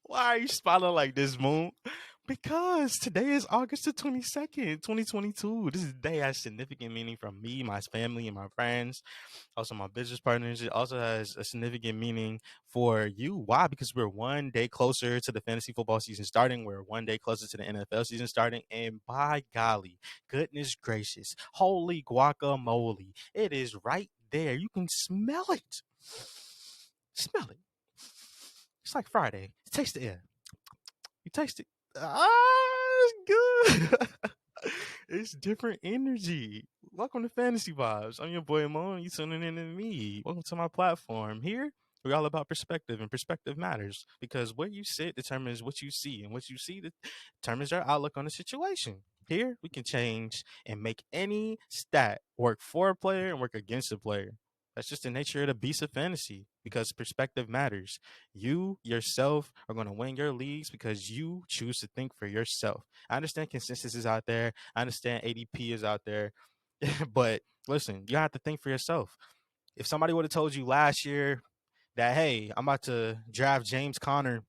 Why are you smiling like this, Moon? Because today is August the 22nd, 2022. This is a day has significant meaning from me, my family, and my friends, also my business partners. It also has a significant meaning for you. Why? Because we're one day closer to the fantasy football season starting. We're one day closer to the NFL season starting. And by golly, goodness gracious, holy guacamole, it is right there. You can smell it. Smell it. It's like Friday. Taste the air. You taste it. It's good. It's different energy. Welcome to Fantasy Vibes. I'm your boy Mo, and you tuning in to me. Welcome to my platform. Here, we're all about perspective, and perspective matters because where you sit determines what you see, and what you see determines your outlook on the situation. Here, we can change and make any stat work for a player and work against a player. That's just the nature of the beast of fantasy because perspective matters. You yourself are going to win your leagues because you choose to think for yourself. I understand consensus is out there. I understand ADP is out there. But listen, you have to think for yourself. If somebody would have told you last year that, hey, I'm about to draft James Conner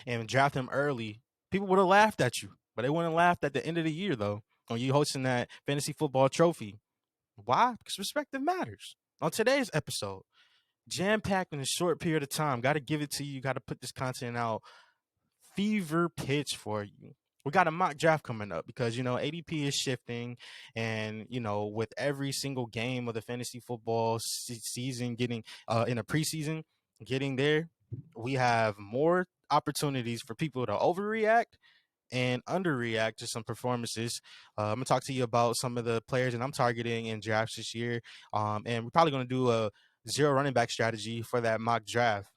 and draft him early, people would have laughed at you. But they wouldn't have laughed at the end of the year, though, when you hosting that fantasy football trophy. Why? Because perspective matters. On today's episode, jam packed in a short period of time. Got to give it to you. Got to put this content out. Fever pitch for you. We got a mock draft coming up because ADP is shifting, and with every single game of the fantasy football season getting in a preseason getting there, we have more opportunities for people to overreact and underreact to some performances. I'm gonna talk to you about some of the players that I'm targeting in drafts this year, and we're probably gonna do a zero running back strategy for that mock draft.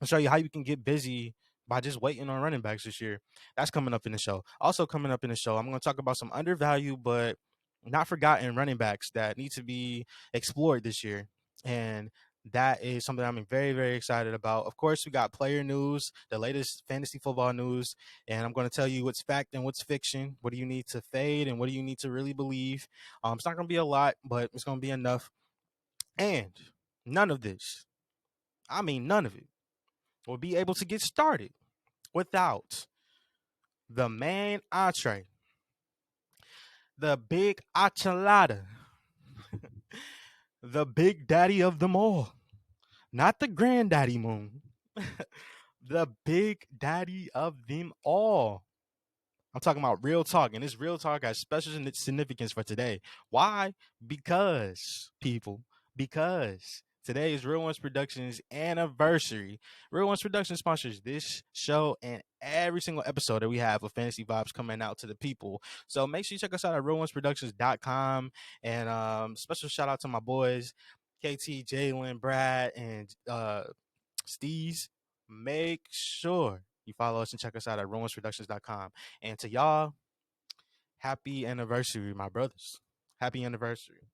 I'll show you how you can get busy by just waiting on running backs this year. That's coming up in the show. Also coming up in the show, I'm going to talk about some undervalued but not forgotten running backs that need to be explored this year. And that is something I'm very, very excited about. Of course, we got player news, the latest fantasy football news, and I'm going to tell you what's fact and what's fiction. What do you need to fade and what do you need to really believe? It's not going to be a lot, but it's going to be enough. And none of this, I mean, none of it will be able to get started without the main entree, the big enchilada, the big daddy of them all, not the granddaddy Moon, the big daddy of them all. I'm talking about real talk, and this real talk has special significance for today. Why? Because, people, because today is Real Ones Productions anniversary. Real Ones Productions sponsors this show and every single episode that we have of Fantasy Vibes coming out to the people. So make sure you check us out at realonesproductions.com. And special shout out to my boys, KT, Jalen, Brad, and Steez. Make sure you follow us and check us out at romansproductions.com. And to y'all, happy anniversary, my brothers. Happy anniversary.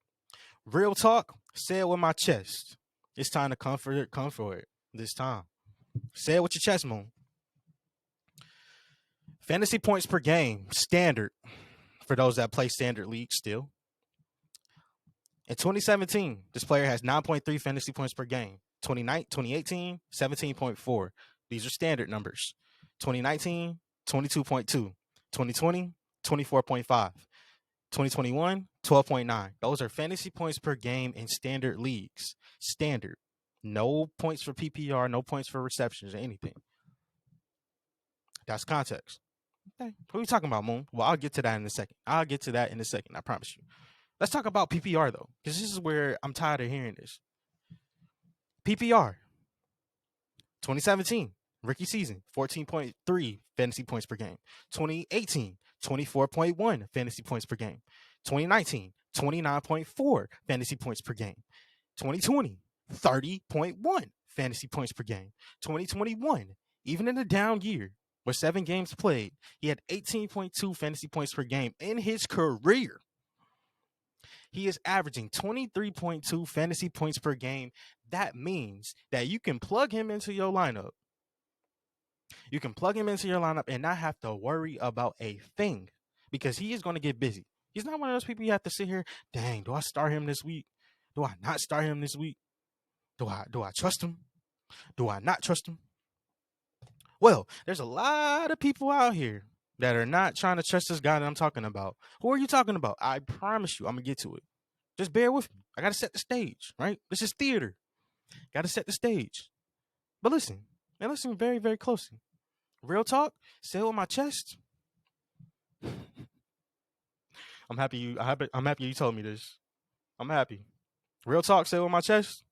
Real talk, say it with my chest. It's time to come for it this time. Say it with your chest, Moon. Fantasy points per game, standard, for those that play standard league still. In 2017, this player has 9.3 fantasy points per game. 2018, 17.4. These are standard numbers. 2019, 22.2. 2020, 24.5. 2021, 12.9. Those are fantasy points per game in standard leagues. Standard. No points for PPR, no points for receptions or anything. That's context. Okay. What are we talking about, Moon? Well, I'll get to that in a second. I promise you. Let's talk about PPR, though, because this is where I'm tired of hearing this. PPR, 2017, rookie season, 14.3 fantasy points per game. 2018, 24.1 fantasy points per game. 2019, 29.4 fantasy points per game. 2020, 30.1 fantasy points per game. 2021, even in a down year with 7 games played, he had 18.2 fantasy points per game in his career. He is averaging 23.2 fantasy points per game. That means that you can plug him into your lineup. You can plug him into your lineup and not have to worry about a thing because he is going to get busy. He's not one of those people you have to sit here, dang, do I start him this week? Do I not start him this week? Do I trust him? Do I not trust him? Well, there's a lot of people out here that are not trying to trust this guy that I'm talking about. Who are you talking about? I promise you, I'm gonna get to it. Just bear with me. I gotta set the stage, right? This is theater. Gotta set the stage. But listen, and listen very, very closely. Real talk, say it with my chest. I'm happy you told me this. I'm happy. Real talk, say it with my chest.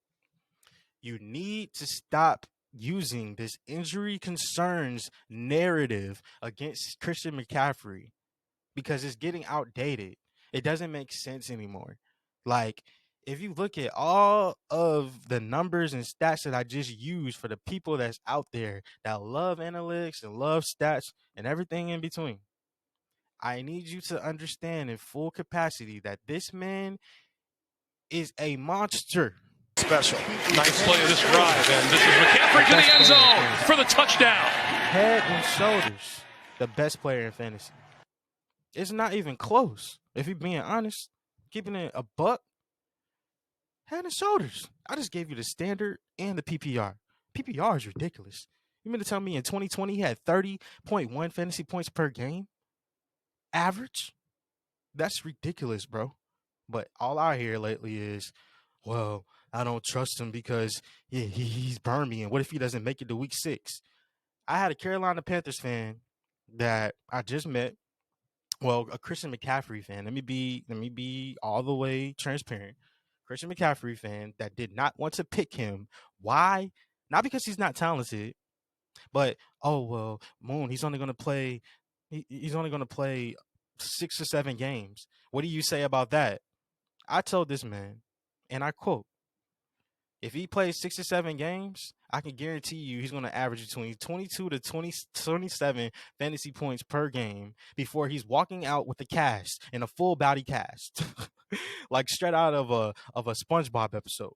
You need to stop using this injury concerns narrative against Christian McCaffrey because it's getting outdated. It doesn't make sense anymore. Like, if you look at all of the numbers and stats that I just used for the people that's out there that love analytics and love stats and everything in between, I need you to understand in full capacity that this man is a monster. Special. Nice play of this drive, and this is McCaffrey to the end zone for the touchdown. Head and shoulders, the best player in fantasy. It's not even close. If you're being honest, keeping it a buck, head and shoulders. I just gave you the standard and the PPR. PPR is ridiculous. You mean to tell me in 2020 he had 30.1 fantasy points per game? Average? That's ridiculous, bro. But all I hear lately is, well, I don't trust him because he's burned me. And what if he doesn't make it to week 6? I had a Carolina Panthers fan that I just met. Well, a Christian McCaffrey fan. Let me be all the way transparent. Christian McCaffrey fan that did not want to pick him. Why? Not because he's not talented, but oh well, Moon. He's only going to play. He's only going to play 6 or 7 games. What do you say about that? I told this man, and I quote, if he plays 6 or 7 games, I can guarantee you he's going to average between 22 to 27 fantasy points per game before he's walking out with a cast in a full body cast, like straight out of a SpongeBob episode.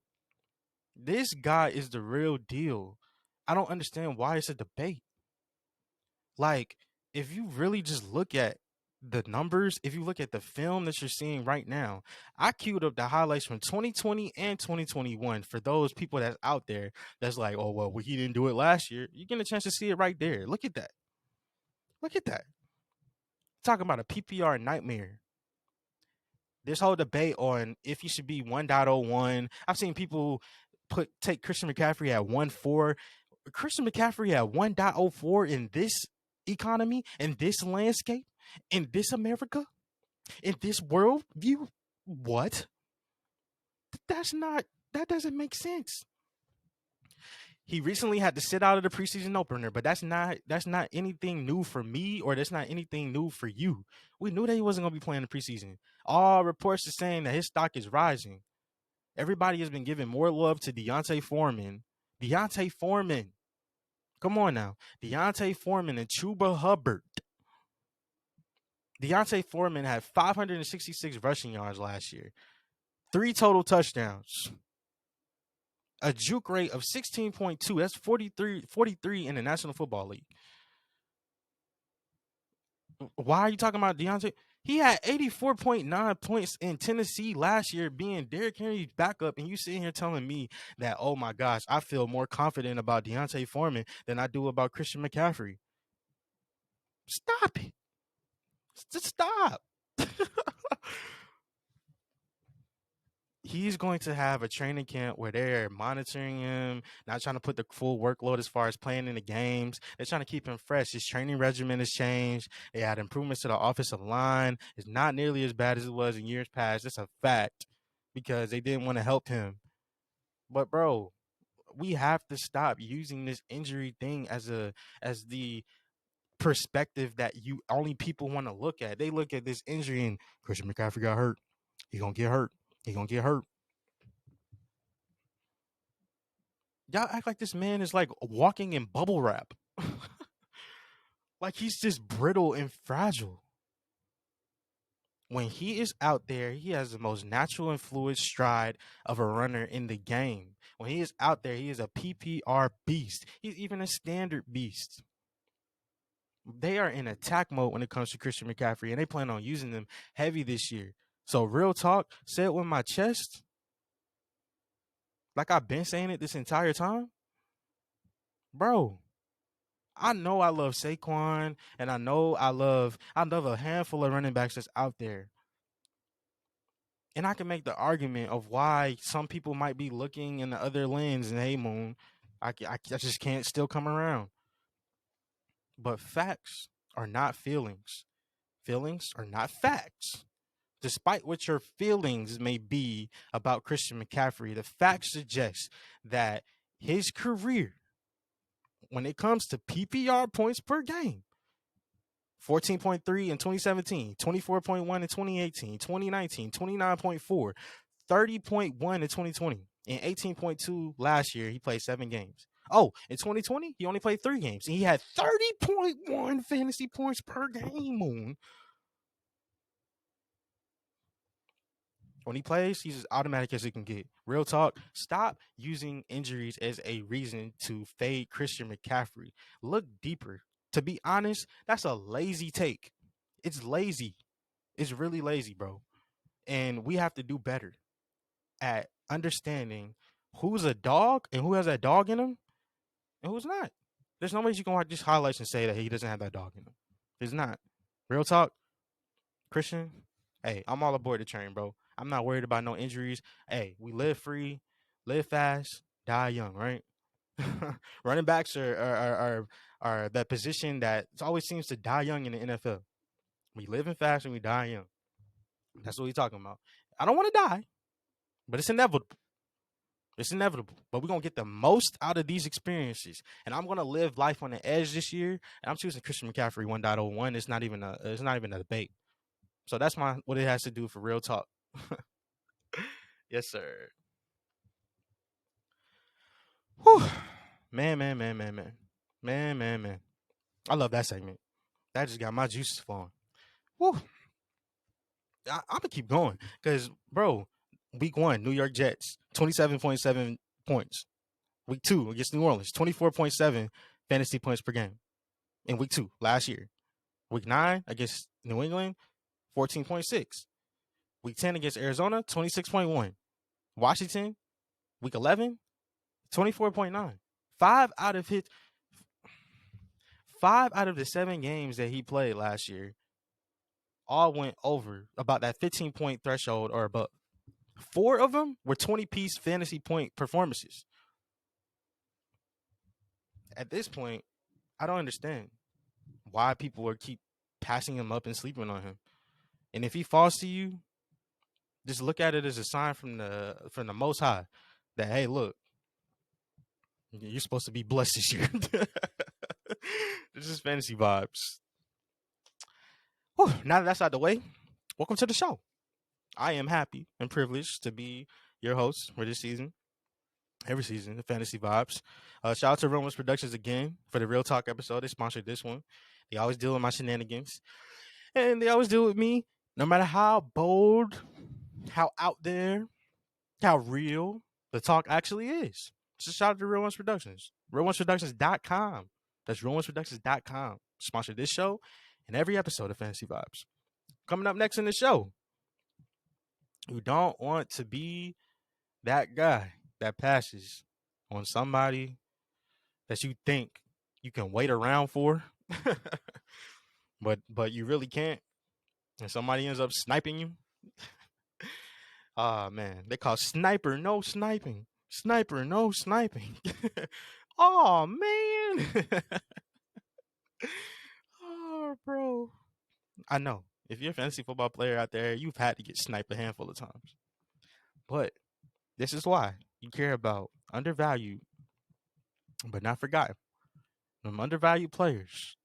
This guy is the real deal. I don't understand why it's a debate. Like, if you really just look at the numbers, if you look at the film that you're seeing right now, I queued up the highlights from 2020 and 2021 for those people that's out there that's like, oh, well, he didn't do it last year. You get a chance to see it right there. Look at that. Look at that. Talking about a PPR nightmare. This whole debate on if he should be 1.01. I've seen people take Christian McCaffrey at 1.4. Christian McCaffrey at 1.04 in this economy, in this landscape, in this America, in this world view. What? That doesn't make sense. He recently had to sit out of the preseason opener, but that's not anything new for me, or that's not anything new for you. We knew that he wasn't going to be playing the preseason. All reports are saying that his stock is rising. Everybody has been giving more love to D'Onta Foreman. D'Onta Foreman. Come on now. D'Onta Foreman and Chuba Hubbard. D'Onta Foreman had 566 rushing yards last year. 3 total touchdowns. A juke rate of 16.2. That's 43 in the National Football League. Why are you talking about D'Onta? He had 84.9 points in Tennessee last year being Derrick Henry's backup, and you sitting here telling me that, oh my gosh, I feel more confident about D'Onta Foreman than I do about Christian McCaffrey. Stop it. Just stop. He's going to have a training camp where they're monitoring him, not trying to put the full workload as far as playing in the games. They're trying to keep him fresh. His training regimen has changed. They had improvements to the offensive line. It's not nearly as bad as it was in years past. It's a fact because they didn't want to help him. But, bro, we have to stop using this injury thing as the perspective that you only people want to look at. They look at this injury and Christian McCaffrey got hurt. He's going to get hurt. He's going to get hurt. Y'all act like this man is like walking in bubble wrap. Like he's just brittle and fragile. When he is out there, he has the most natural and fluid stride of a runner in the game. When he is out there, he is a PPR beast. He's even a standard beast. They are in attack mode when it comes to Christian McCaffrey, and they plan on using them heavy this year. So real talk, say it with my chest. Like I've been saying it this entire time. Bro, I know I love Saquon, and I know I love a handful of running backs that's out there. And I can make the argument of why some people might be looking in the other lens and, hey, Moon, I just can't still come around. But facts are not feelings. Feelings are not facts. Despite what your feelings may be about Christian McCaffrey, the facts suggest that his career, when it comes to PPR points per game, 14.3 in 2017, 24.1 in 2018, 2019, 29.4, 30.1 in 2020, and 18.2 last year. He played 7 games. Oh, in 2020, he only played 3 games, and he had 30.1 fantasy points per game, Moon. When he plays, he's as automatic as he can get. Real talk, stop using injuries as a reason to fade Christian McCaffrey. Look deeper. To be honest, that's a lazy take. It's lazy. It's really lazy, bro. And we have to do better at understanding who's a dog and who has that dog in him and who's not. There's no way you can watch just highlights and say that he doesn't have that dog in him. It's not. Real talk, Christian, hey, I'm all aboard the train, bro. I'm not worried about no injuries. Hey, we live free, live fast, die young, right? Running backs are that position that always seems to die young in the NFL. We live in fast and we die young. That's what we're talking about. I don't want to die, but it's inevitable. It's inevitable. But we're gonna get the most out of these experiences. And I'm gonna live life on the edge this year. And I'm choosing Christian McCaffrey 1.01. It's not even a debate. So that's what it has to do for real talk. Yes, sir. Whew. Man, man, man, man, man. Man, man, man. I love that segment. That just got my juices flowing. Whew. I'm gonna keep going. Cause bro, week 1, New York Jets, 27.7 points. Week 2 against New Orleans, 24.7 fantasy points per game. In week 2, last year. Week 9 against New England, 14.6. Week 10 against Arizona, 26.1. Washington, week 11, 24.9. Five out of his 5 out of the 7 games that he played last year all went over about that 15-point threshold or above. 4 of them were 20-piece fantasy point performances. At this point, I don't understand why people are keep passing him up and sleeping on him. And if he falls to you, just look at it as a sign from the Most High that, hey, look, you're supposed to be blessed this year. This is fantasy vibes. Whew, now that that's out the way, welcome to the show. I am happy and privileged to be your host for this season. Every season, the Fantasy Vibes. Shout out to Romans Productions again for the Real Talk episode. They sponsored this one. They always deal with my shenanigans. And they always deal with me, no matter how bold, how out there, how real the talk actually is. So shout out to Real Ones Productions. RealOnesProductions.com. That's RealOnesProductions.com. Sponsor this show and every episode of Fantasy Vibes. Coming up next in the show, you don't want to be that guy that passes on somebody that you think you can wait around for, but you really can't, and somebody ends up sniping you. Ah, man, they call sniper no sniping, sniper no sniping. Oh man. Oh, bro. I know if you're a fantasy football player out there, you've had to get sniped a handful of times, but this is why you care about undervalued but not forgotten. Them undervalued players,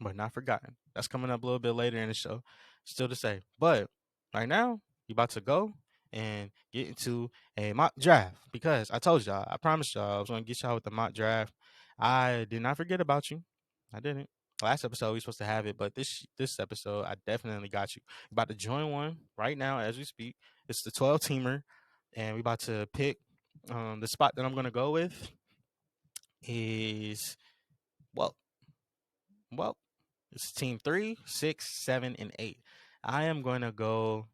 but not forgotten. That's coming up a little bit later in the show. Still to say. But right now, you about to go and get into a mock draft because I told y'all, I promised y'all I was going to get y'all with the mock draft. I did not forget about you. I didn't. Last episode we were supposed to have it, but this episode I definitely got you. You're about to join one right now as we speak. It's the 12 teamer, and we about to pick the spot that I'm going to go with is well, well, it's team 3, 6, 7, and 8. I am going to go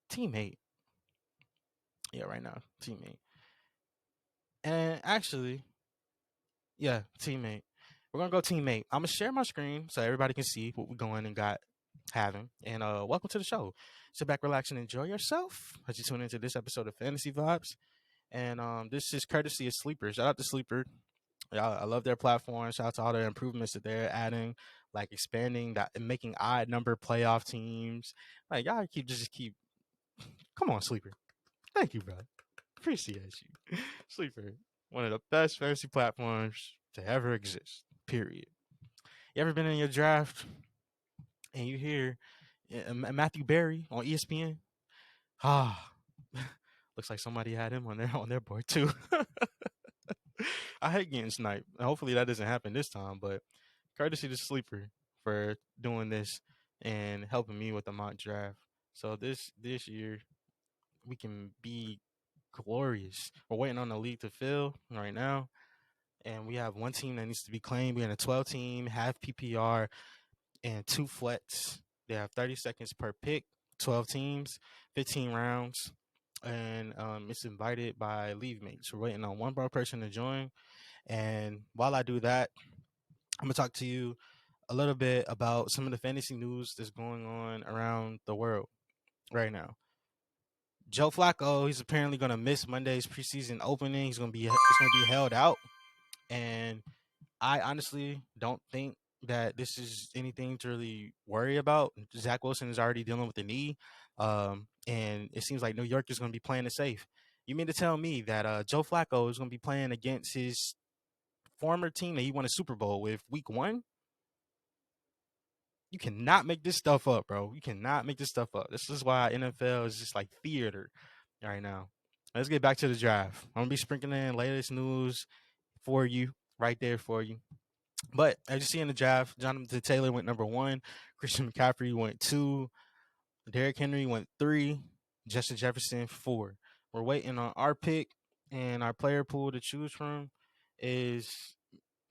team 8. Yeah, right now, team 8. And actually, Yeah, teammate. We're gonna go teammate. I'm gonna share my screen so everybody can see what we're going and got having. And welcome to the show. Sit back, relax, and enjoy yourself as you tune into this episode of Fantasy Vibes. And this is courtesy of Sleeper. Shout out to Sleeper. I love their platform. Shout out to all the improvements that they're adding, like expanding that and making odd number playoff teams. Like y'all keep. Come on, Sleeper. Thank you, bro. Appreciate you, Sleeper. One of the best fantasy platforms to ever exist. Period. You ever been in your draft and you hear Matthew Berry on ESPN? Ah, looks like somebody had him on their board too. I hate getting sniped. Hopefully that doesn't happen this time, but courtesy to Sleeper for doing this and helping me with the mock draft. So this year we can be glorious. We're waiting on the league to fill right now, and we have one team that needs to be claimed. We're in a 12 team, half PPR, and two flex. They have 30 seconds per pick, 12 teams, 15 rounds, and it's invited by league mates. We're waiting on one more person to join. And while I do that, I'm going to talk to you a little bit about some of the fantasy news that's going on around the world right now. Joe Flacco, he's apparently going to miss Monday's preseason opening. It's going to be held out, and I honestly don't think that this is anything to really worry about. Zach Wilson is already dealing with the knee, and it seems like New York is going to be playing it safe. You mean to tell me that Joe Flacco is going to be playing against his former team that he won a Super Bowl with week 1? You cannot make this stuff up, bro. You cannot make this stuff up. This is why NFL is just like theater right now. Let's get back to the draft. I'm gonna be sprinkling in latest news for you, right there for you. But as you see in the draft, Jonathan Taylor went number 1, Christian McCaffrey went 2, Derrick Henry went 3, Justin Jefferson 4. We're waiting on our pick, and our player pool to choose from is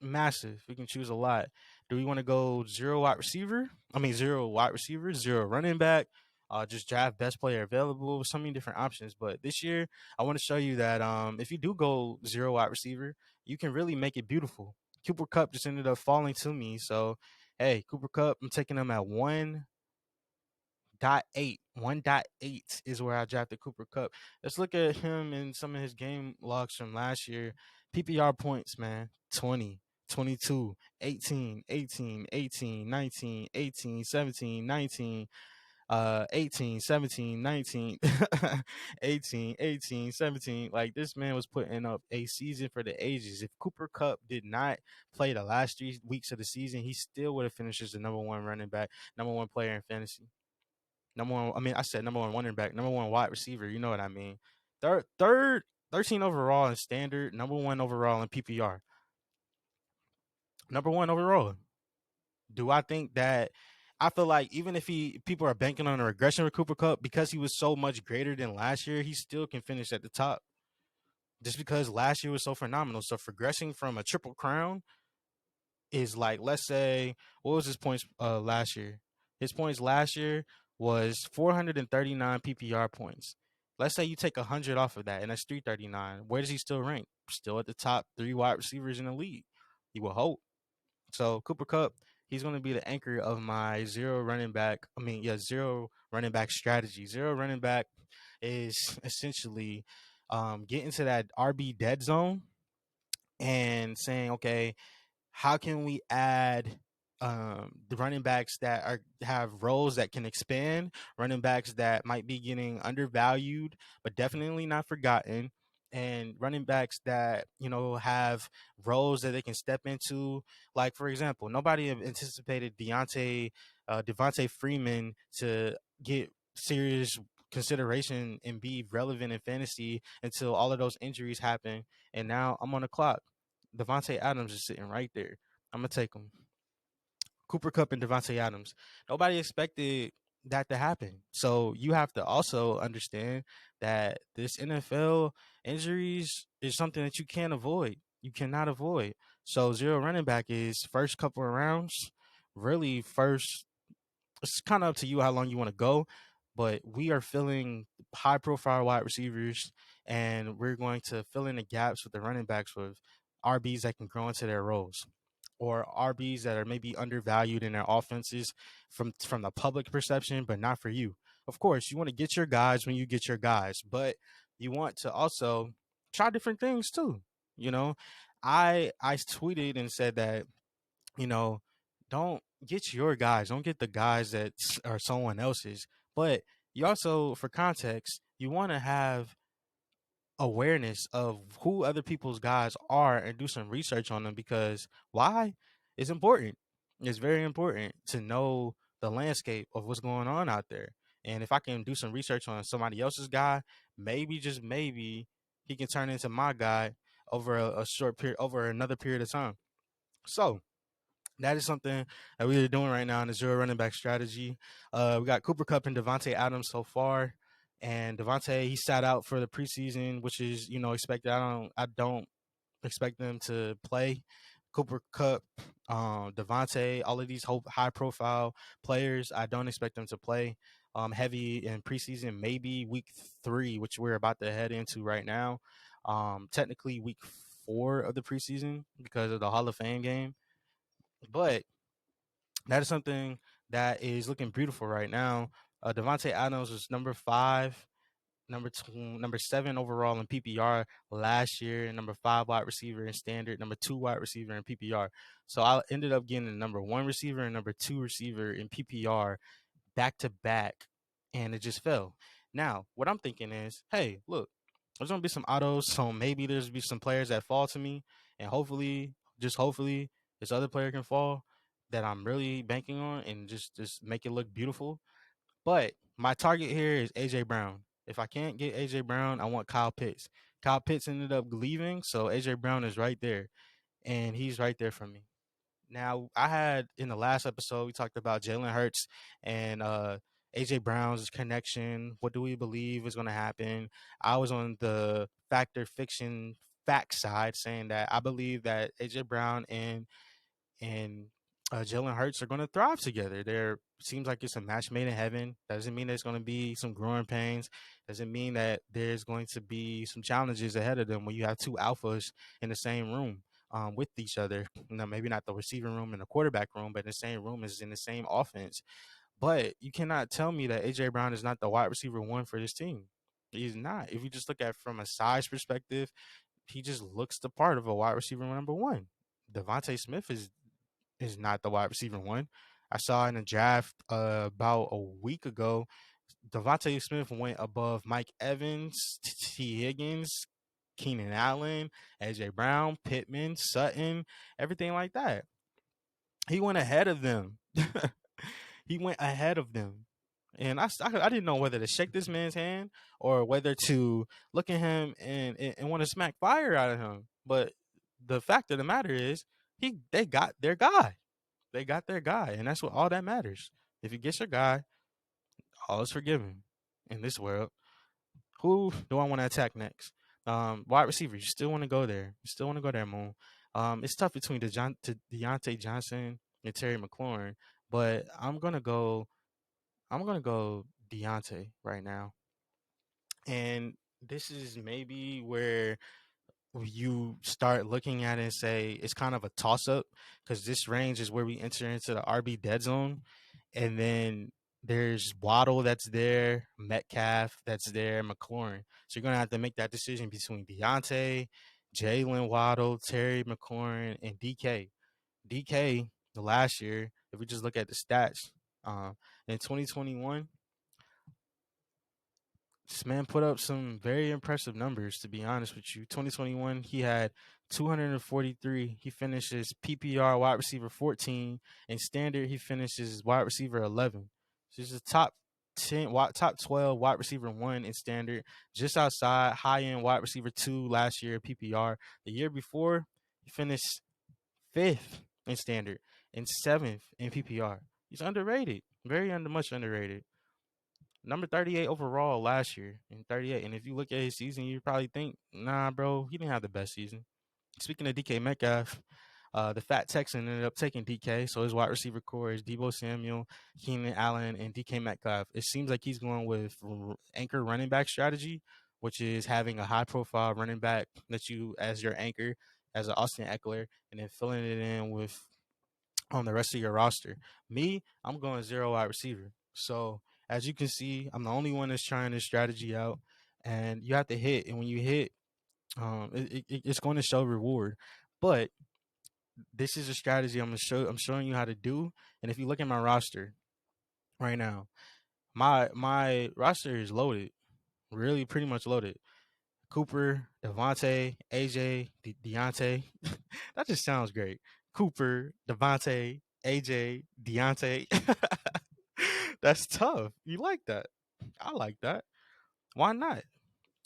massive. We can choose a lot. Do we want to go zero wide receiver? Zero wide receiver, zero running back. Just draft best player available. So many different options. But this year, I want to show you that if you do go zero wide receiver, you can really make it beautiful. Cooper Kupp just ended up falling to me. So, hey, Cooper Kupp, I'm taking him at 1.8. 1.8 is where I drafted Cooper Kupp. Let's look at him and some of his game logs from last year. PPR points, man, 20, 22, 18, 18, 18, 19, 18, 17, 19, 18, 17, 19, 18, 18, 17. Like, this man was putting up a season for the ages. If Cooper Kupp did not play the last 3 weeks of the season, he still would have finished as the number 1 running back, number 1 player in fantasy. Number 1, I said number 1 running back, number 1 wide receiver. You know what I mean? Third, 13 overall in standard, number 1 overall in PPR. Number 1 overall. Do I think that? I feel like even if people are banking on a regression with Cooper Kupp because he was so much greater than last year, he still can finish at the top. Just because last year was so phenomenal. So progressing from a triple crown is like, let's say, what was his points last year? His points last year was 439 PPR points. Let's say you take 100 off of that, and that's 339. Where does he still rank? Still at the top 3 wide receivers in the league. You will hope. So Cooper Kupp, he's going to be the anchor of my zero running back strategy. Zero running back is essentially getting to that RB dead zone and saying, okay, how can we add the running backs that have roles that can expand, running backs that might be getting undervalued, but definitely not forgotten, and running backs that, have roles that they can step into. Like, for example, nobody anticipated Devontae Freeman to get serious consideration and be relevant in fantasy until all of those injuries happen. And now I'm on the clock. Devontae Adams is sitting right there. I'm gonna take him. Cooper Kupp and Devontae Adams. Nobody expected that to happen. So you have to also understand that this NFL injuries is something that you can't avoid. You cannot avoid. So zero running back is first couple of rounds. Really, first, it's kind of up to you how long you want to go. But we are filling high profile wide receivers, and we're going to fill in the gaps with the running backs with RBs that can grow into their roles, or RBs that are maybe undervalued in their offenses from the public perception, but not for you. Of course, you want to get your guys when you get your guys, but you want to also try different things too. You know, I tweeted and said that, you know, don't get your guys, don't get the guys that are someone else's, but you also, for context, you want to have awareness of who other people's guys are and do some research on them, because why is important. It's very important to know the landscape of what's going on out there. And if I can do some research on somebody else's guy, maybe just maybe he can turn into my guy over a short period, over another period of time. So that is something that we are doing right now in the zero running back strategy. We got Cooper Cup and Devontae Adams so far, and Devontae, he sat out for the preseason, which is, you know, expected. I don't expect them to play. Cooper Cup, Devontae, all of these high profile players, I don't expect them to play heavy in preseason. Maybe week 3, which we're about to head into right now. Technically week 4 of the preseason because of the Hall of Fame game, but that is something that is looking beautiful right now. Devontae Adams was number 5, number 7 overall in PPR last year, and number 5 wide receiver in standard, number 2 wide receiver in PPR. So I ended up getting the number 1 receiver and number 2 receiver in PPR back to back, and it just fell. Now, what I'm thinking is, hey, look, there's gonna be some autos, so maybe there's be some players that fall to me, and hopefully, just hopefully, this other player can fall that I'm really banking on, and just make it look beautiful. But my target here is AJ Brown. If I can't get AJ Brown, I want Kyle Pitts. Kyle Pitts ended up leaving, so AJ Brown is right there, and he's right there for me. Now, I had in the last episode, we talked about Jalen Hurts and AJ Brown's connection. What do we believe is going to happen? I was on the factor fiction fact side, saying that I believe that AJ Brown and Jalen Hurts are going to thrive together. There seems like it's a match made in heaven. Doesn't mean there's going to be some growing pains. Doesn't mean that there's going to be some challenges ahead of them when you have two alphas in the same room with each other. Now, maybe not the receiving room and the quarterback room, but in the same room is in the same offense. But you cannot tell me that AJ Brown is not the wide receiver 1 for this team. He's not. If you just look at it from a size perspective, he just looks the part of a wide receiver number 1. Devontae Smith is not the wide receiver 1. I saw in a draft about a week ago, Devontae Smith went above Mike Evans, T. Higgins, Keenan Allen, AJ Brown, Pittman, Sutton, everything like that. He went ahead of them. He went ahead of them. And I didn't know whether to shake this man's hand or whether to look at him and want to smack fire out of him. But the fact of the matter is, they got their guy. They got their guy, and that's what all that matters. If you get your guy, all is forgiven in this world. Who do I want to attack next? Wide receiver. You still want to go there. You still want to go there, Moon. It's tough between Deontay Johnson and Terry McLaurin, but I'm gonna go. I'm gonna go Deontay right now, and this is maybe where you start looking at it and say it's kind of a toss up, because this range is where we enter into the RB dead zone. And then there's Waddle that's there, Metcalf that's there, McLaurin. So you're going to have to make that decision between Deontay, Jalen Waddle, Terry McLaurin, and DK. DK, the last year, if we just look at the stats, in 2021, this man put up some very impressive numbers, to be honest with you. 2021, he had 243. He finishes PPR wide receiver 14. In standard, he finishes wide receiver 11. So he's a top 12 wide receiver 1 in standard, just outside high end wide receiver 2 last year PPR. The year before, he finished 5th in standard and 7th in PPR. He's underrated, much underrated. Number 38 overall last year in 38. And if you look at his season, you probably think, nah, bro, he didn't have the best season. Speaking of DK Metcalf, the Fat Texan ended up taking DK. So his wide receiver core is Deebo Samuel, Keenan Allen, and DK Metcalf. It seems like he's going with anchor running back strategy, which is having a high profile running back that you as your anchor. as an Austin Eckler, and then filling it in with on the rest of your roster. Me, I'm going 0 wide receiver. So as you can see, I'm the only one that's trying this strategy out, and you have to hit. And when you hit, it's going to show reward. But this is a strategy I'm showing you how to do. And if you look at my roster right now, my roster is loaded, really pretty much loaded. Cooper, Devontae, AJ, Deontay. That just sounds great. Cooper, Devontae, AJ, Deontay. That's tough. You like that? I like that. Why not?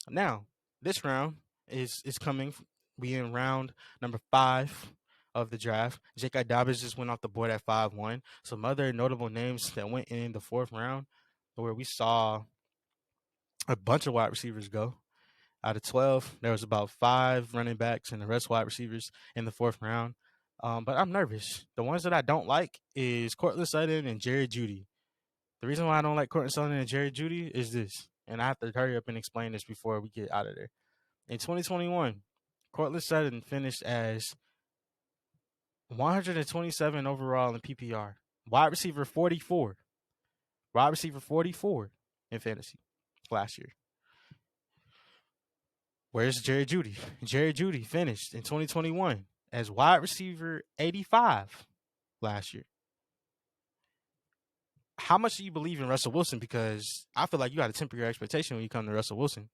Now, this round is coming. We in round number 5 of the draft. J.K. Dobbins just went off the board at 5-1. Some other notable names that went in the 4th round, where we saw a bunch of wide receivers go. Out of 12, there was about 5 running backs and the rest wide receivers in the 4th round. But I'm nervous. The ones that I don't like is Cortland Sutton and Jerry Jeudy. The reason why I don't like Cortland Sutton and Jerry Jeudy is this, and I have to hurry up and explain this before we get out of there. In 2021, Cortland Sutton finished as 127 overall in PPR. Wide receiver 44. Wide receiver 44 in fantasy last year. Where's Jerry Jeudy? Jerry Jeudy finished in 2021 as wide receiver 85 last year. How much do you believe in Russell Wilson? Because I feel like you got to temper your expectation when you come to Russell Wilson.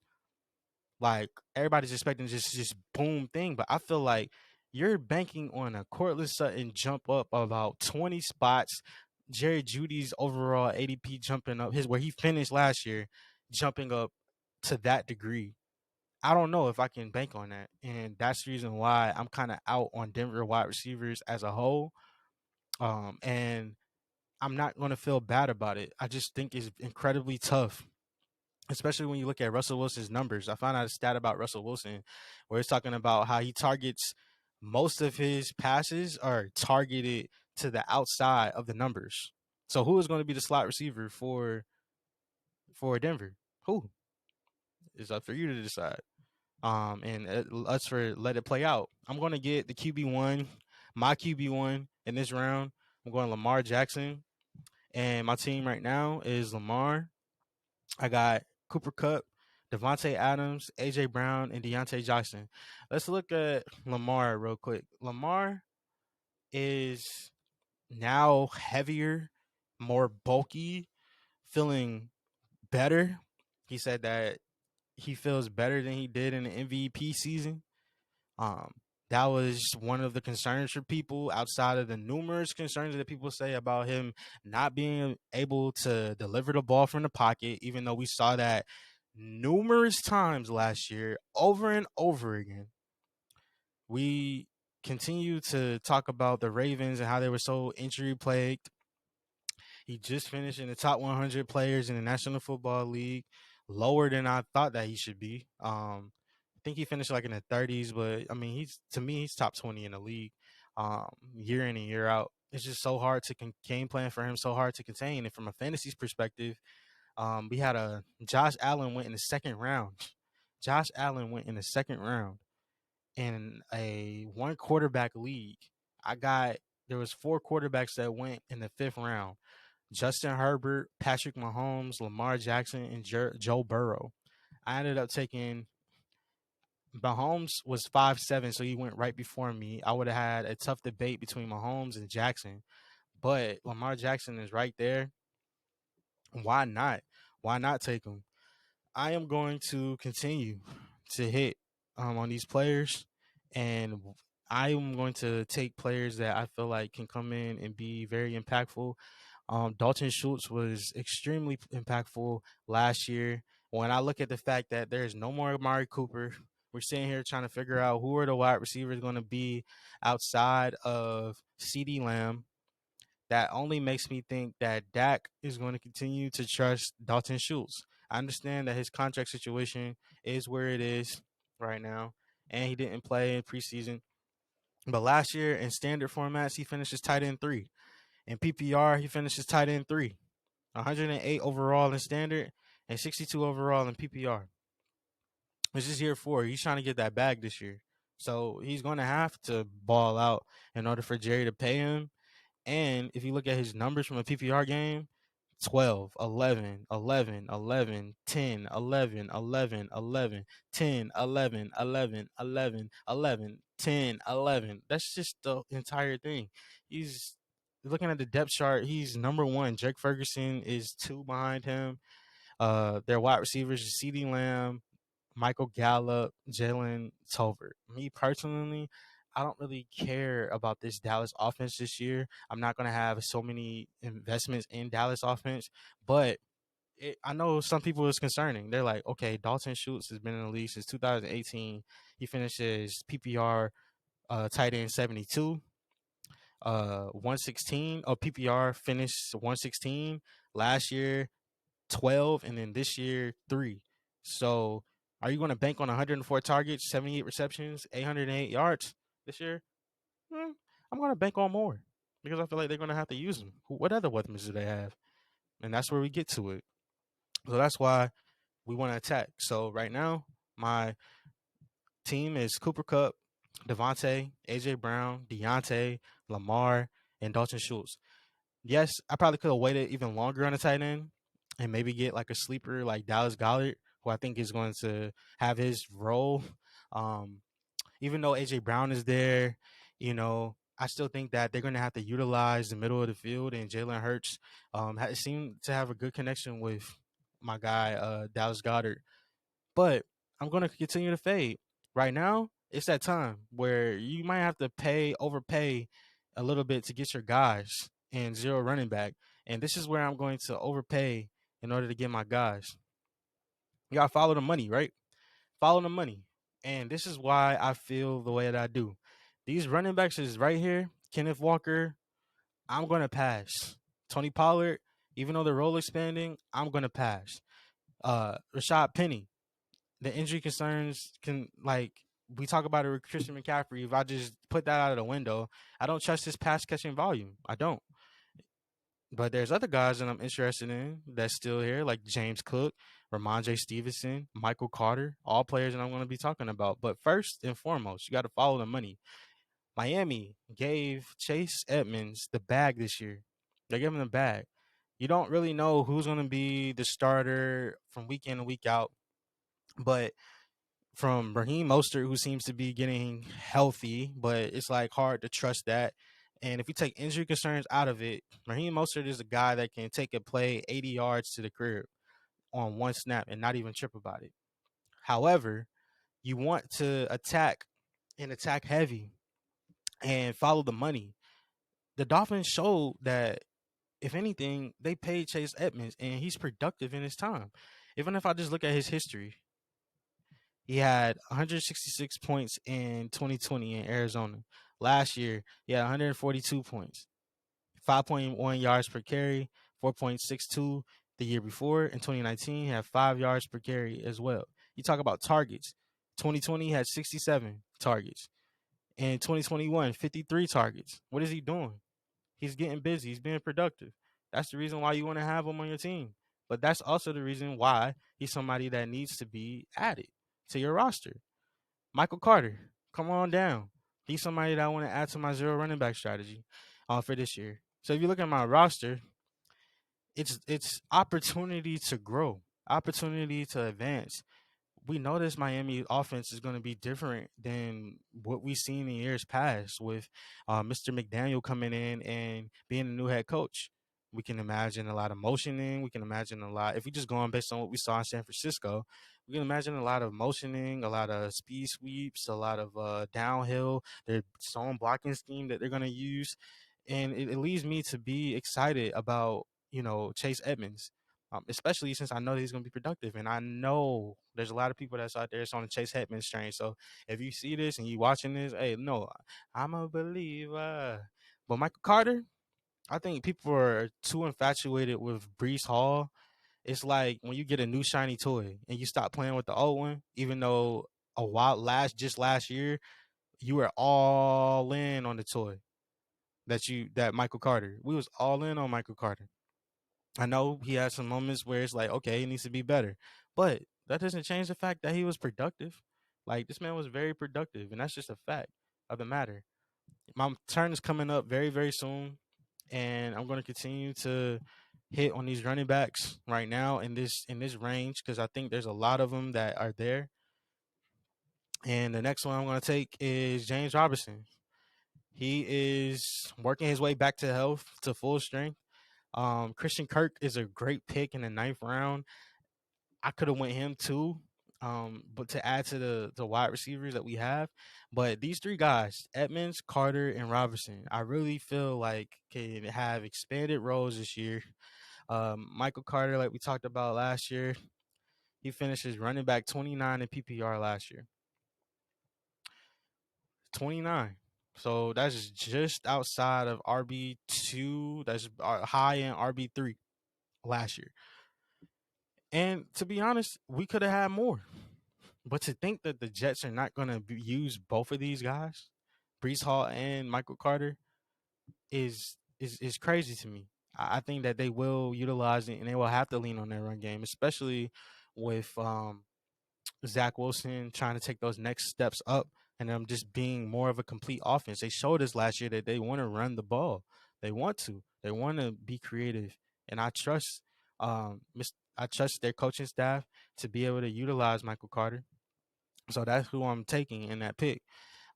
Like, everybody's expecting just boom thing, but I feel like you're banking on a Cortland Sutton jump up about 20 spots. Jerry Jeudy's overall ADP jumping up, where he finished last year, jumping up to that degree. I don't know if I can bank on that. And that's the reason why I'm kind of out on Denver wide receivers as a whole. And I'm not going to feel bad about it. I just think it's incredibly tough, especially when you look at Russell Wilson's numbers. I found out a stat about Russell Wilson where it's talking about how he targets most of his passes are targeted to the outside of the numbers. So who is going to be the slot receiver for Denver? Who? It's up for you to decide. And us for let it play out. I'm going to get the QB1, my QB1 in this round. I'm going Lamar Jackson. And my team right now is Lamar. I got Cooper Kupp, Devontae Adams, A.J. Brown, and Deontay Johnson. Let's look at Lamar real quick. Lamar is now heavier, more bulky, feeling better. He said that he feels better than he did in the MVP season. Um, that was one of the concerns for people outside of the numerous concerns that people say about him not being able to deliver the ball from the pocket, even though we saw that numerous times last year, over and over again. We continue to talk about the Ravens and how they were so injury plagued. He just finished in the top 100 players in the National Football League, lower than I thought that he should be. I think he finished like in the 30s, but I mean, he's top 20 in the league, year in and year out. It's just so hard to game plan for him, so hard to contain. And from a fantasy perspective, we had a Josh Allen went in the 2nd round. Josh Allen went in the 2nd round in a 1 quarterback league. There was 4 quarterbacks that went in the 5th round. Justin Herbert, Patrick Mahomes, Lamar Jackson, and Joe Burrow. I ended up taking Mahomes was 5'7", so he went right before me. I would have had a tough debate between Mahomes and Jackson, but Lamar Jackson is right there. Why not? Why not take him? I am going to continue to hit on these players, and I am going to take players that I feel like can come in and be very impactful. Dalton Schultz was extremely impactful last year. When I look at the fact that there's no more Amari Cooper, we're sitting here trying to figure out who are the wide receivers going to be outside of CeeDee Lamb. That only makes me think that Dak is going to continue to trust Dalton Schultz. I understand that his contract situation is where it is right now, and he didn't play in preseason. But last year in standard formats, he finishes tight end 3. In PPR, he finishes tight end 3. 108 overall in standard and 62 overall in PPR. This is year 4. He's trying to get that bag this year. So he's going to have to ball out in order for Jerry to pay him. And if you look at his numbers from a PPR game, 12, 11, 11, 11, 10, 11, 11, 11, 10, 11, 11, 11, 11, 10, 11. That's just the entire thing. He's looking at the depth chart. He's number one. Jake Ferguson is two behind him. Their wide receivers is CeeDee Lamb, Michael Gallup, Jalen Tolbert. Me personally, I don't really care about this Dallas offense this year. I'm not going to have so many investments in Dallas offense, but I know some people is concerning. They're like, okay, Dalton Schultz has been in the league since 2018. He finishes PPR tight end 72, 116. Oh, PPR finished 116 last year. 12, and then this year 3. So are you going to bank on 104 targets, 78 receptions, 808 yards this year? Hmm, I'm going to bank on more because I feel like they're going to have to use them. What other weapons do they have? And that's where we get to it. So that's why we want to attack. So right now, my team is Cooper Cup, Devontae, AJ Brown, Deontay, Lamar, and Dalton Schultz. Yes, I probably could have waited even longer on the tight end and maybe get like a sleeper like Dallas Goddard, who I think is going to have his role. Um, even though AJ Brown is there, I still think that they're going to have to utilize the middle of the field, and Jalen Hurts seemed to have a good connection with my guy Dallas Goddard. But I'm going to continue to fade. Right now, it's that time where you might have to overpay a little bit to get your guys and zero running back. And this is where I'm going to overpay in order to get my guys. You got to follow the money, right? Follow the money. And this is why I feel the way that I do. These running backs is right here. Kenneth Walker, I'm going to pass. Tony Pollard, even though the role expanding, I'm going to pass. Rashad Penny, the injury concerns can, like, we talk about it with Christian McCaffrey. If I just put that out of the window, I don't trust his pass catching volume. I don't. But there's other guys that I'm interested in that's still here, like James Cook, Ramondre Stevenson, Michael Carter, all players that I'm going to be talking about. But first and foremost, you got to follow the money. Miami gave Chase Edmonds the bag this year. They gave him the bag. You don't really know who's going to be the starter from week in and week out, but from Raheem Mostert, who seems to be getting healthy, but it's like hard to trust that. And if you take injury concerns out of it, Raheem Mostert is a guy that can take a play 80 yards to the crib on one snap and not even trip about it. However, you want to attack and attack heavy and follow the money. The Dolphins showed that, if anything, they paid Chase Edmonds and he's productive in his time. Even if I just look at his history, he had 166 points in 2020 in Arizona. Last year, he had 142 points, 5.1 yards per carry, 4.62 the year before. In 2019, he had 5 yards per carry as well. You talk about targets. 2020, he had 67 targets. In 2021, 53 targets. What is he doing? He's getting busy. He's being productive. That's the reason why you want to have him on your team. But that's also the reason why he's somebody that needs to be added to your roster. Michael Carter, come on down. He's somebody that I want to add to my zero running back strategy for this year. So if you look at my roster, it's opportunity to grow, opportunity to advance. We know this Miami offense is going to be different than what we've seen in years past with Mr. McDaniel coming in and being a new head coach. We can imagine a lot of motioning. We can imagine a lot. If we just go on based on what we saw in San Francisco, we can imagine a lot of motioning, a lot of speed sweeps, a lot of downhill. Their zone blocking scheme that they're going to use. And it leads me to be excited about, Chase Edmonds, especially since I know that he's going to be productive. And I know there's a lot of people that's out there that's on the Chase Edmonds train. So if you see this and you watching this, hey, no, I'm a believer. But Michael Carter, I think people are too infatuated with Brees Hall. It's like when you get a new shiny toy and you stop playing with the old one, even though last year, you were all in on the toy that Michael Carter. We was all in on Michael Carter. I know he had some moments where it's like, okay, he needs to be better. But that doesn't change the fact that he was productive. Like, this man was very productive, and that's just a fact of the matter. My turn is coming up very, very soon, and I'm going to continue to hit on these running backs right now in this range because I think there's a lot of them that are there. And the next one I'm going to take is James Robinson. He is working his way back to health, to full strength. Christian Kirk is a great pick in the ninth round. I could have went him too, but to add to the wide receivers that we have. But these three guys, Edmonds, Carter, and Robinson, I really feel like can have expanded roles this year. Michael Carter, like we talked about last year, he finishes running back 29 in PPR last year. 29. So that's just outside of RB2. That's high in RB3 last year. And to be honest, we could have had more. But to think that the Jets are not going to use both of these guys, Brees Hall and Michael Carter, is crazy to me. I think that they will utilize it and they will have to lean on their run game, especially with Zach Wilson trying to take those next steps up and them just being more of a complete offense. They showed us last year that they want to run the ball. They want to. They want to be creative, and I trust I trust their coaching staff to be able to utilize Michael Carter. So that's who I'm taking in that pick.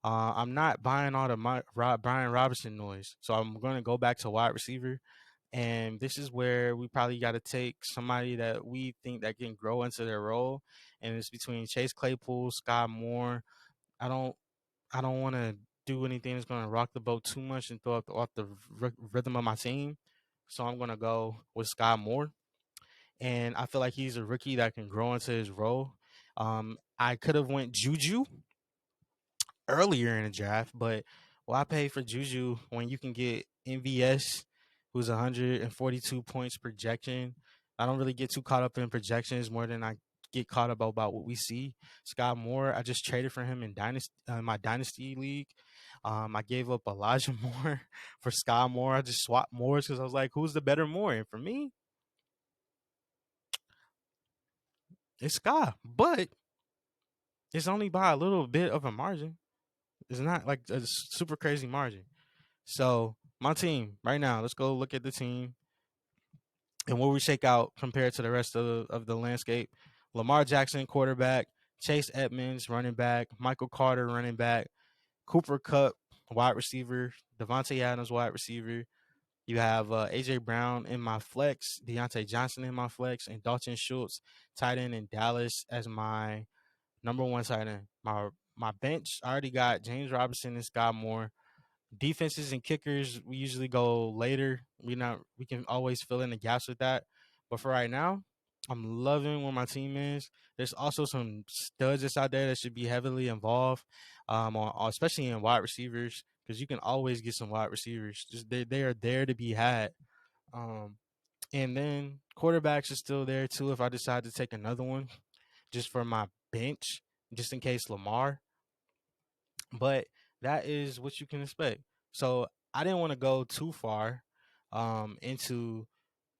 I'm not buying all the Brian Robinson noise, so I'm going to go back to wide receiver. And this is where we probably got to take somebody that we think that can grow into their role, and it's between Chase Claypool, Scott Moore. I don't, I don't want to do anything that's going to rock the boat too much and throw off the rhythm of my team. So I'm going to go with Scott Moore, and I feel like he's a rookie that can grow into his role. I could have went Juju earlier in the draft, but why pay for Juju when you can get MVS, who's 142 points projection? I don't really get too caught up in projections more than I get caught up about what we see. Scott Moore, I just traded for him in my dynasty league. I gave up Elijah Moore for Scott Moore. I just swapped Moores because I was like, who's the better Moore? And for me, it's Scott, but it's only by a little bit of a margin. It's not like a super crazy margin. So my team right now, let's go look at the team and where we shake out compared to the rest of the landscape. Lamar Jackson, quarterback. Chase Edmonds, running back. Michael Carter, running back. Cooper Kupp, wide receiver. Devontae Adams, wide receiver. You have AJ Brown in my flex, Deontay Johnson in my flex, and Dalton Schultz, tight end in Dallas as my number one tight end. My bench, I already got James Robinson and Scott Moore. Defenses and kickers, we usually go later. We can always fill in the gaps with that. But for right now, I'm loving where my team is. There's also some studs that's out there that should be heavily involved, especially in wide receivers, because you can always get some wide receivers. Just they are there to be had. Um, and then quarterbacks are still there too. If I decide to take another one, just for my bench, just in case Lamar. But that is what you can expect. So I didn't want to go too far into